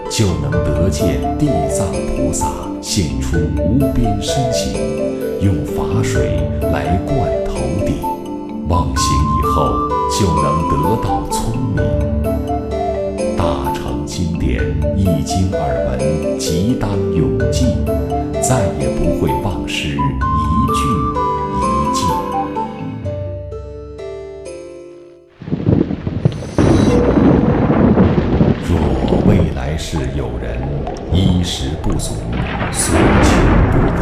就能得见地藏菩萨现出无边身形，用法水来灌头顶，梦醒以后就能得到聪明。大乘经典一经耳闻，即当永记，再也不会忘失一句一记。若未来世有人衣食不足，所求不得，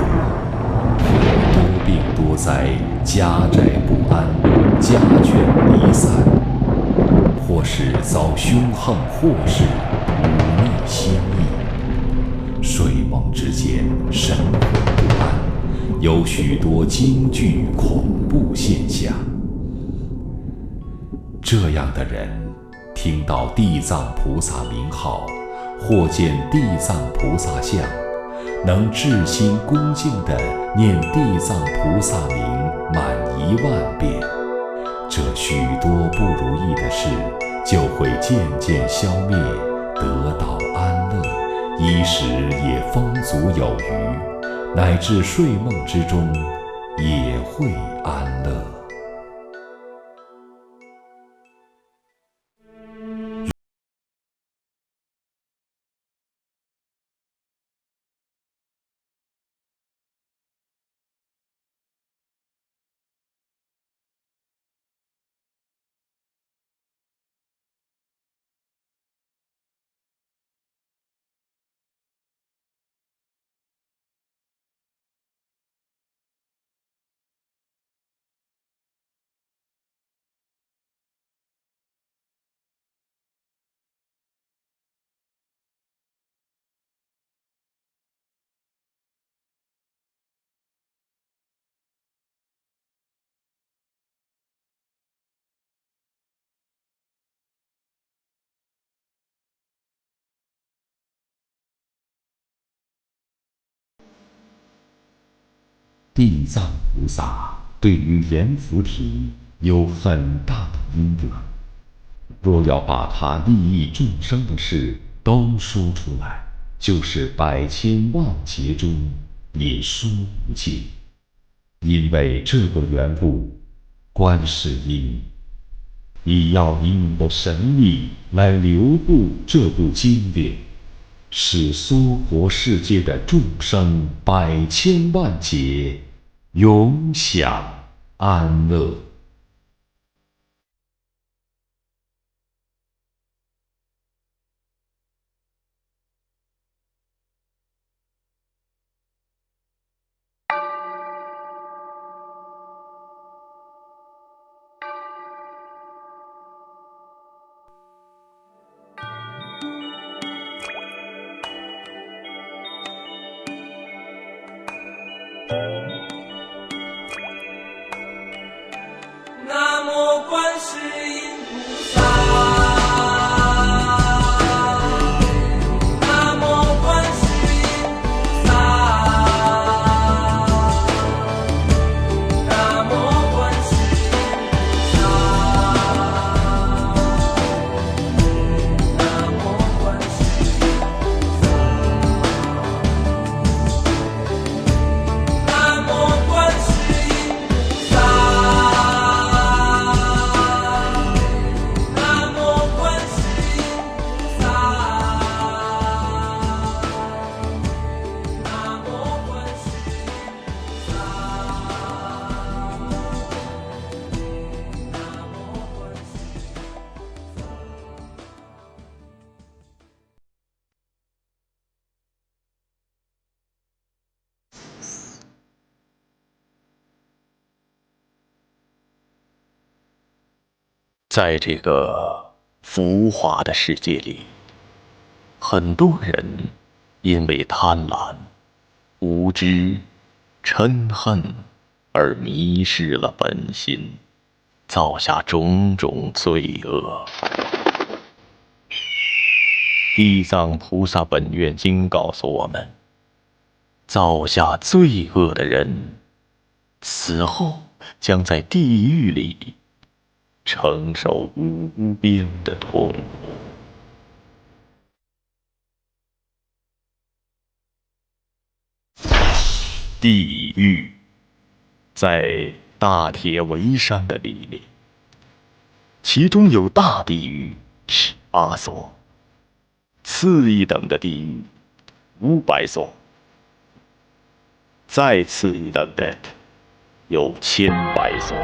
或多病多灾，家宅不安，家眷离散，或是遭凶横祸事，忤逆心意，睡梦之间神魂不安，有许多惊惧恐怖现象。这样的人听到地藏菩萨名号，或见地藏菩萨像，能至心恭敬地念地藏菩萨名满1万遍，这许多不如意的事就会渐渐消灭，得到安乐，衣食也丰足有余，乃至睡梦之中也会安乐。地藏菩萨对于阎浮提有很大的恩德，若要把他利益众生的事都说出来，就是百千万劫中也说不尽。因为这个缘故，观世音亦要以你的神力来留步这部经典，使娑婆世界的众生百千万劫永享安乐。南无观世音菩萨。在这个浮华的世界里，很多人因为贪婪、无知、嗔恨而迷失了本心，造下种种罪恶。地藏菩萨本愿经告诉我们，造下罪恶的人，死后将在地狱里承受无边的痛苦。地狱在大铁围山的里面，其中有大地狱是8所，次一等的地狱500所，再次一等的有1100所。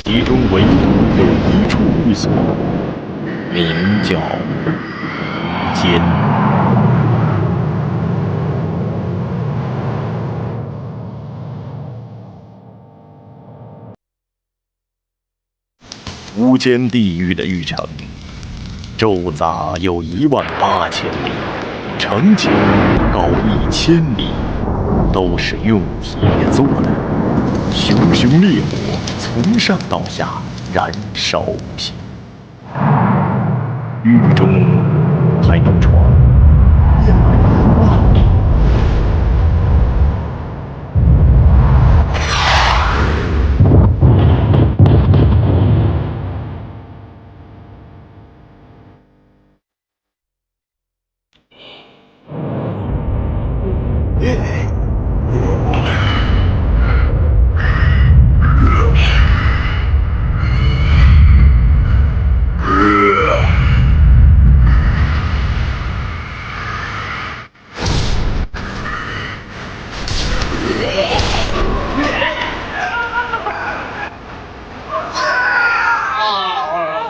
其中唯独有一处寓所，名叫无间。无间地狱的狱城，周匝有18000里，城墙高1000里，都是用铁做的，熊熊烈火从上到下燃烧不息。狱中还有床100万里。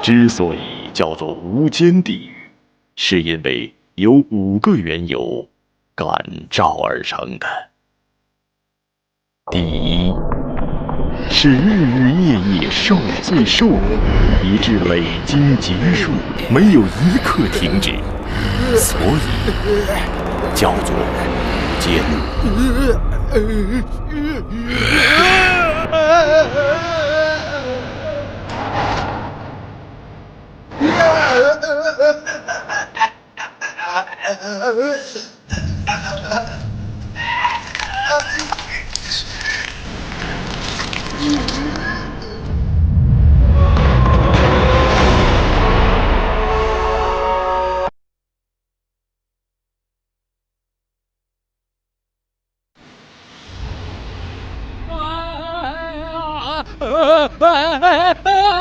之所以叫做无间地狱，是因为有5个缘由感召而成的。第一，是日日夜夜受罪受苦，以致累经劫数，没有一刻停止，所以叫做无间。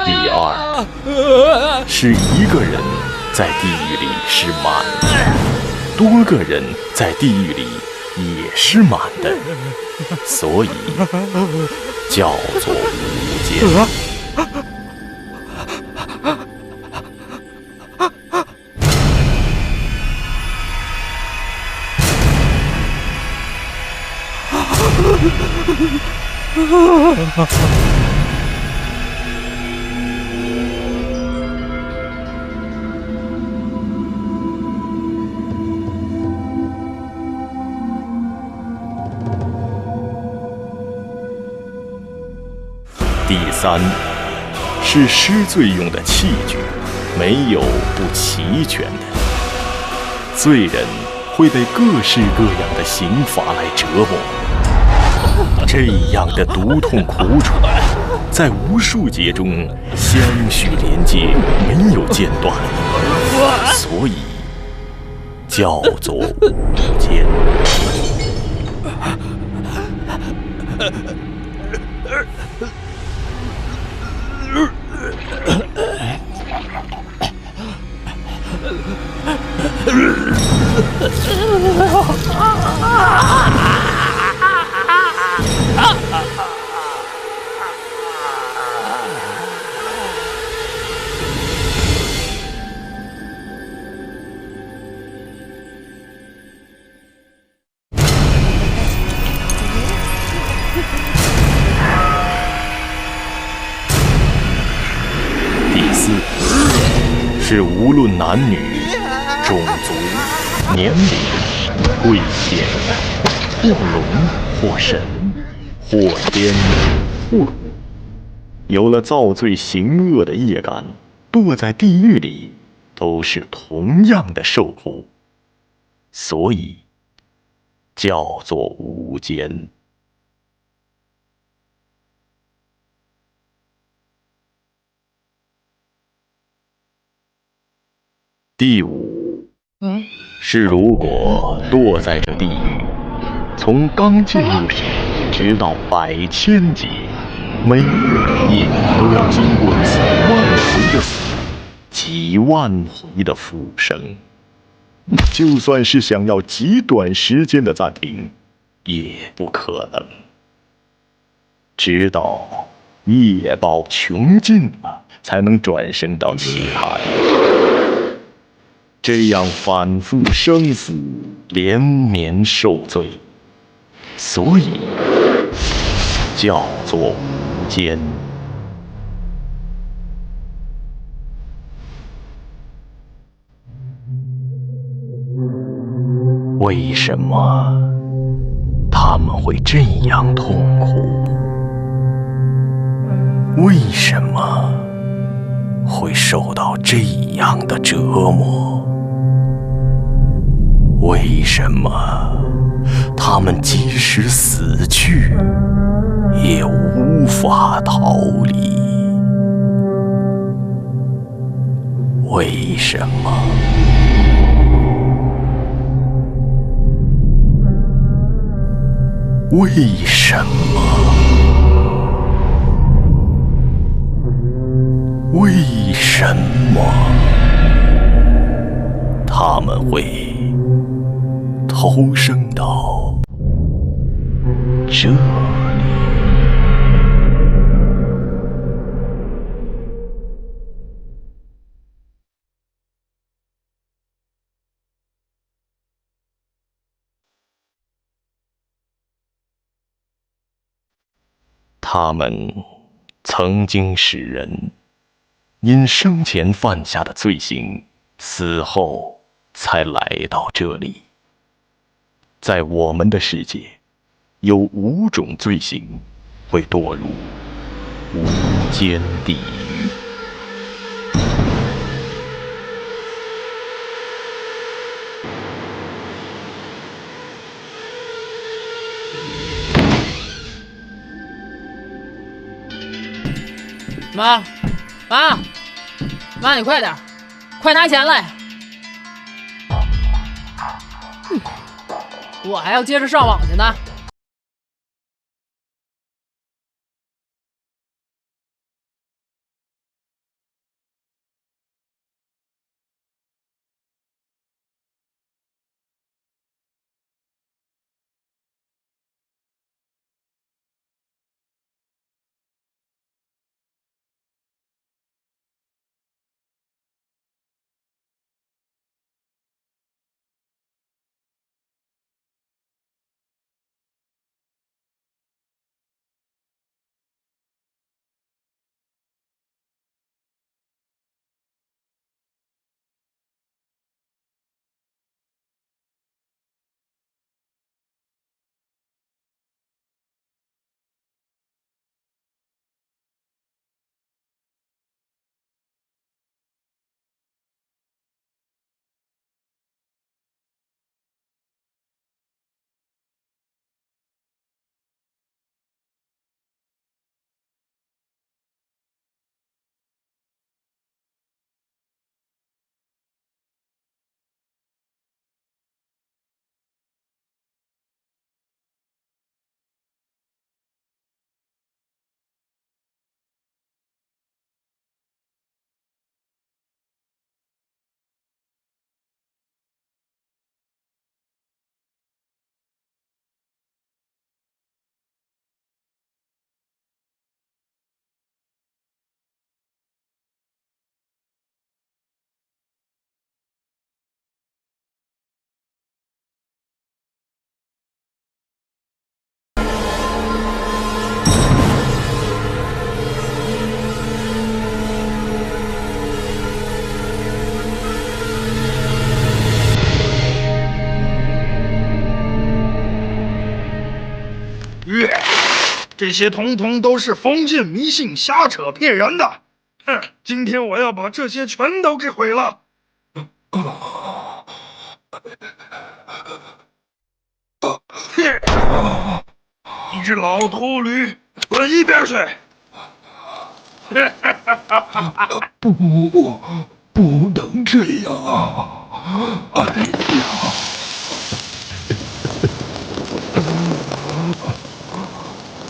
第二，是一个人在地狱里是满的，多个人在地狱里也是满的，所以叫做无间。第三，是施罪用的器具，没有不齐全的。罪人会被各式各样的刑罚来折磨，这样的毒痛苦楚，在无数劫中相续连接，没有间断，所以叫做无间。第四，是无论男女、种族、年龄、贵贱、或龙或神、或天或鬼，有了造罪行恶的业感，堕在地狱里都是同样的受苦，所以叫做无间。第五，是如果落在这地狱，从刚进入体直到100,000劫，每日每夜都要经过几万回的死，几万回的复生，就算是想要极短时间的暂停，也不可能。直到业报穷尽了，才能转生到其他人。这样反复生死，连绵受罪，所以叫做无间。为什么他们会这样痛苦？为什么会受到这样的折磨？为什么他们即使死去，也无法逃离？为什么？为什么？为什么他们会投生到这里？他们曾经使人因生前犯下的罪行，死后才来到这里。在我们的世界，有5种罪行会堕入无间地狱。妈，你快点，快拿钱来！我还要接着上网去呢。这些统统都是封建迷信、瞎扯骗人的。今天我要把这些全都给毁了。你这老秃驴，滚一边去！不能这样！哎呀！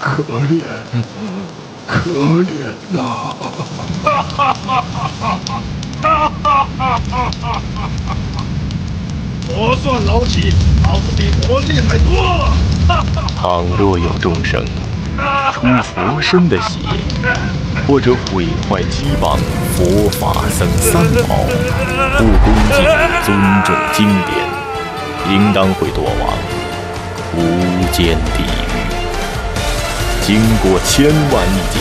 可怜，可怜呐！我算老几，老子比我厉害多了。倘若有众生出佛身的血，或者毁坏羁绑佛法僧三宝，不恭敬尊重经典，应当会堕往无间地狱，经过千万亿劫，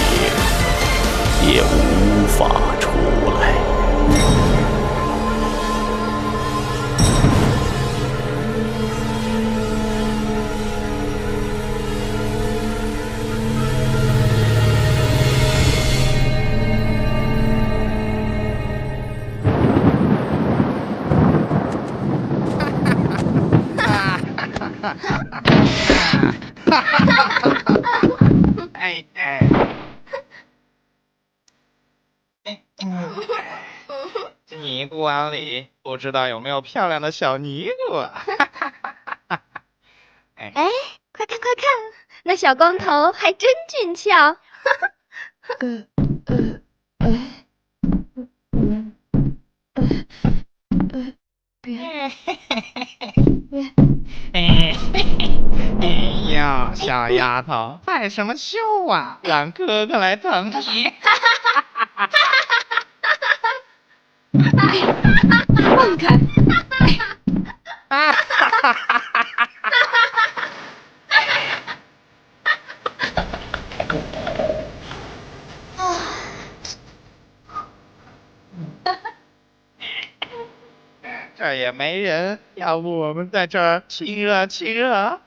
也无法出来。尼姑庵里不知道有没有漂亮的小尼姑啊？哎，快看快看，那小光头还真俊俏。哟，小丫头，害什么羞啊？让哥哥来疼你。放开！这也没人，要不我们在这儿亲热亲热？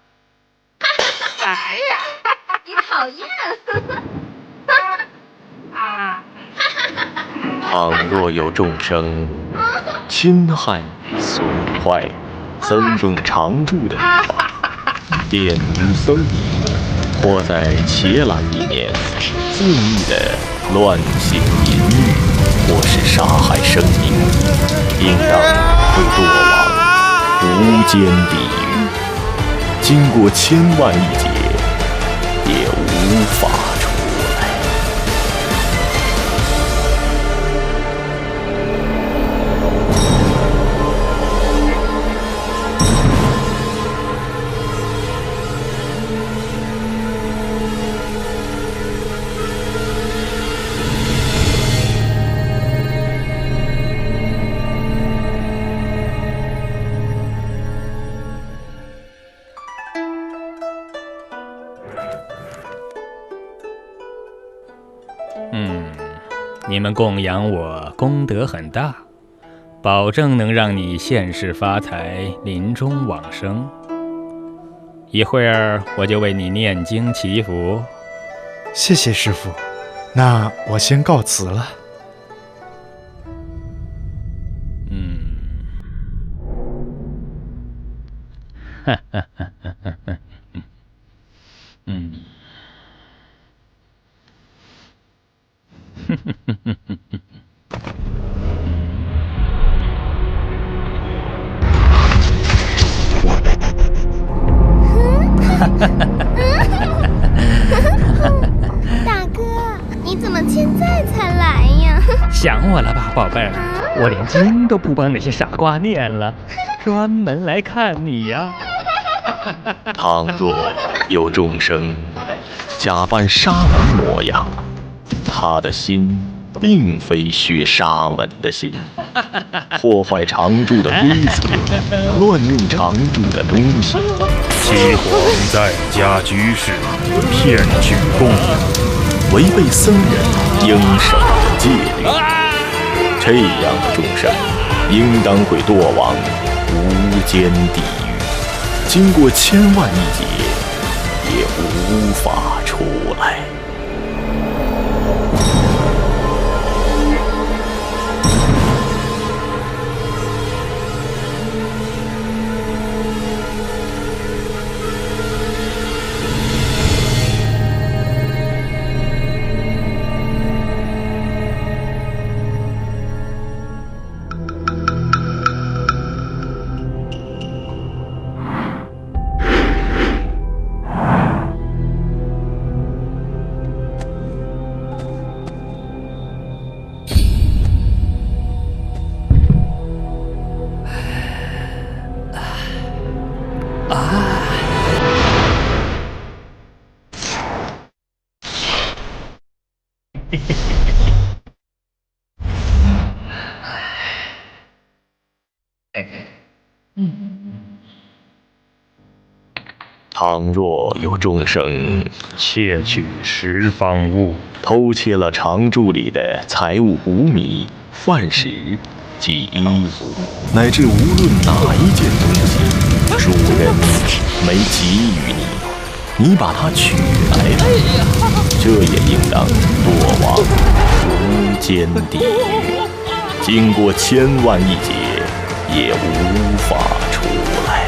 哎呀，你讨厌！倘若有众生侵害、损坏僧众常住的地方，玷污僧仪，或在伽蓝里面恣意的乱行淫欲，或是杀害生命，应当会堕往无间地狱，经过千万亿劫，也无法出来。你们供养我功德很大，保证能让你现世发财，临终往生。一会儿我就为你念经祈福。谢谢师父，那我先告辞了。大哥，你怎么现在才来呀？想我了吧，宝贝儿？我连经都不帮那些傻瓜念了，专门来看你呀。倘若有众生假扮沙门模样，他的心并非学沙门的心，破坏常住的规则，乱用常住的东西，欺哄在家居士，骗取供养，违背僧人应守的戒律，这样的众生应当会堕往无间地狱，经过千万亿劫，也无法出来。来。倘若有众生窃取十方物，偷窃了常住里的财物谷米、饭食及衣服，乃至无论哪一件东西，主人没给予你，你把它取来了，这也应当堕往无间地狱，经过千万亿劫，也无法出来。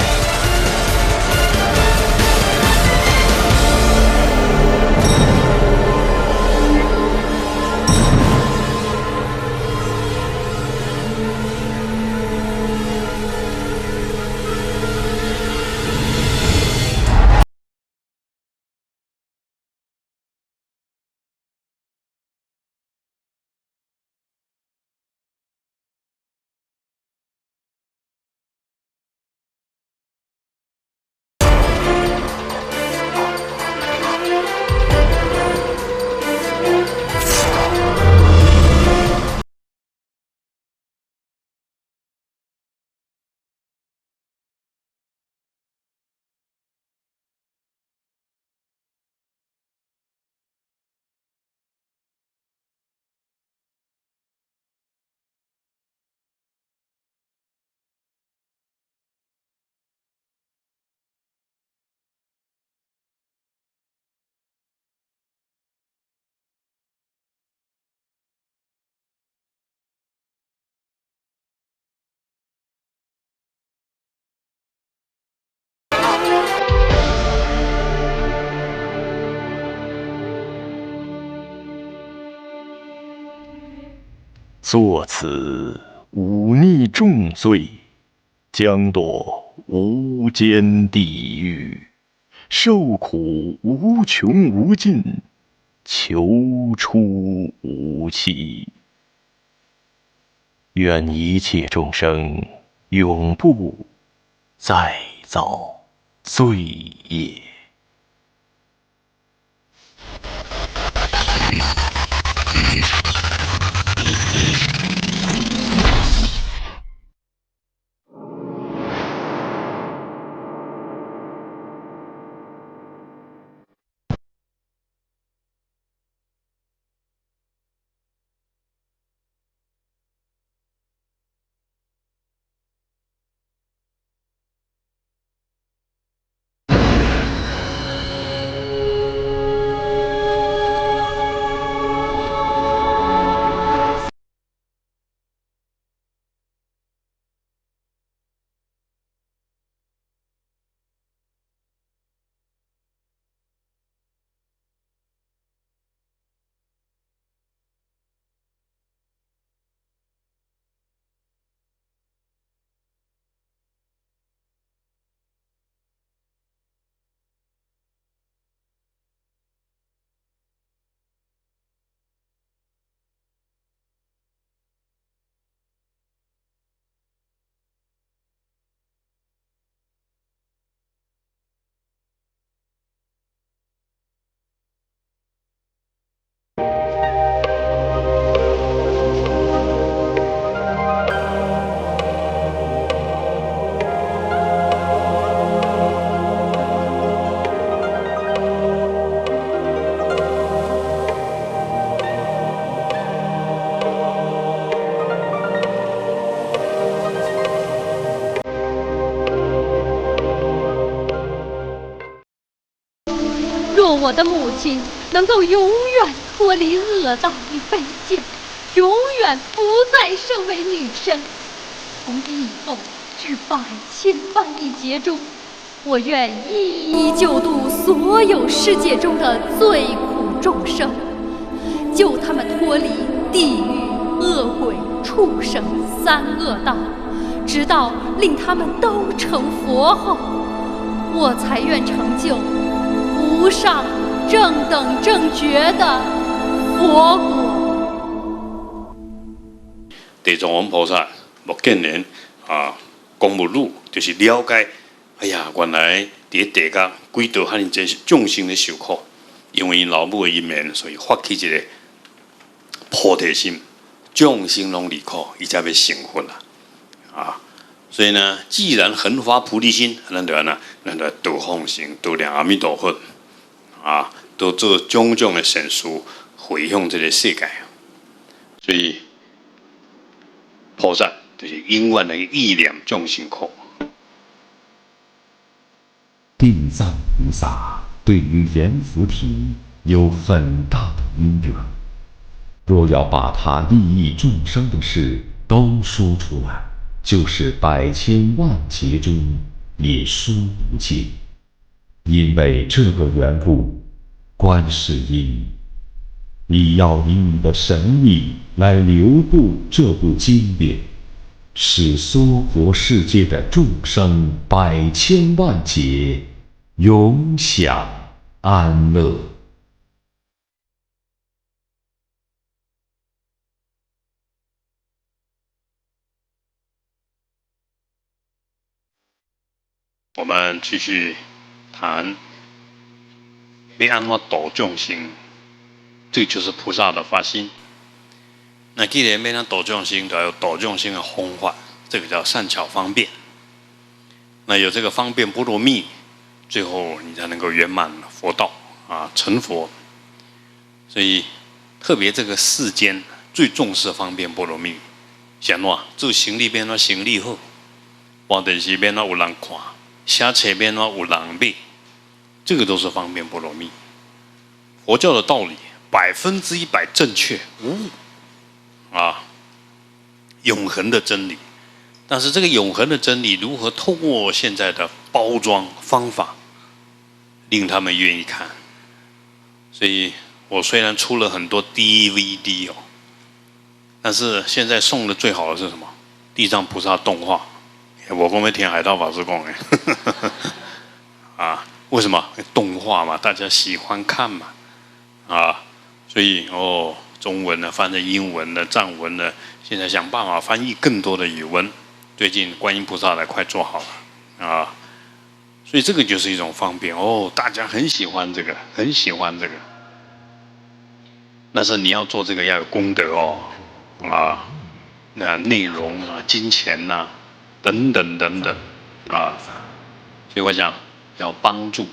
作此忤逆重罪，将堕无间地狱，受苦无穷无尽，求出无期。愿一切众生永不再造罪业。求我的母亲能够永远脱离恶道与卑贱，永远不再成为女生。从今以后，至百千万亿劫中，我愿一一救度所有世界中的罪苦众生，救他们脱离地狱、恶鬼、畜生三恶道，直到令他们都成佛后，我才愿成就无上正等正觉的佛果。地藏王菩萨目犍连讲目录就是了解，哎呀，原来伫地界几道遐尼侪众生咧受苦，因为因老母的因缘，所以发起一个菩提心，众生拢离苦，伊才要成佛啦。所以呢，既然恒发菩提心，咱就度众生，度量阿弥陀佛都做种种的善事，回向这个世界。所以菩萨就是永远的意念众生苦。地藏菩萨对于阎浮提有很大的因缘，若要把他利益众生的事都说出来，就是百千万劫中也说不尽。因为这个缘故，观世音，你要以你的神力来流布这部经典，使娑婆世界的众生百千万劫永享安乐。我们继续谈要安怎度众生，这就是菩萨的发心。那既然要度众生，就要有度众生的方法，这个叫善巧方便。那有这个方便波罗蜜，最后你才能够圆满佛道成佛。所以特别这个世间最重视方便波罗蜜，是安怎做生理变怎生理好，看电视变怎有人看，写册变怎有人买，这个都是方便波罗蜜。佛教的道理100%正确无误永恒的真理。但是这个永恒的真理如何透过现在的包装方法，令他们愿意看？所以我虽然出了很多 DVD 但是现在送的最好的是什么？地藏菩萨动画。我讲要听海涛法师讲的为什么？动画嘛，大家喜欢看嘛所以中文呢翻成英文的、藏文的，现在想办法翻译更多的语文。最近观音菩萨来快做好了所以这个就是一种方便大家很喜欢这个，很喜欢这个。但是你要做这个要有功德那内容金钱等等等等所以我想要帮助。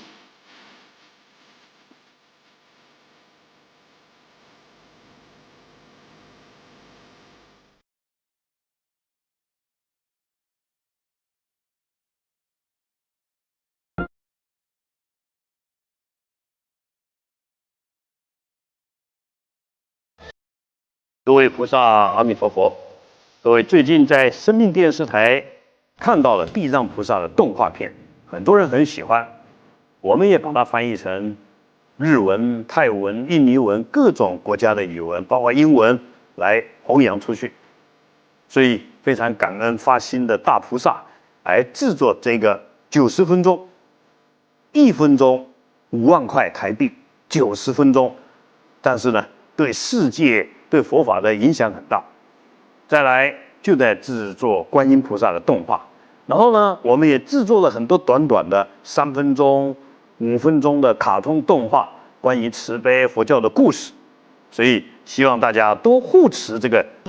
各位菩萨，阿弥陀佛！各位最近在生命电视台看到了地藏菩萨的动画片，很多人很喜欢，我们也把它翻译成日文、泰文、印尼文各种国家的语文，包括英文来弘扬出去。所以非常感恩发心的大菩萨来制作这个90分钟，1分钟5万块台币，90分钟，但是呢，对世界对佛法的影响很大。再来就在制作观音菩萨的动画，然后呢，我们也制作了很多短短的3分钟、5分钟的卡通动画，关于慈悲佛教的故事。所以希望大家多护持这个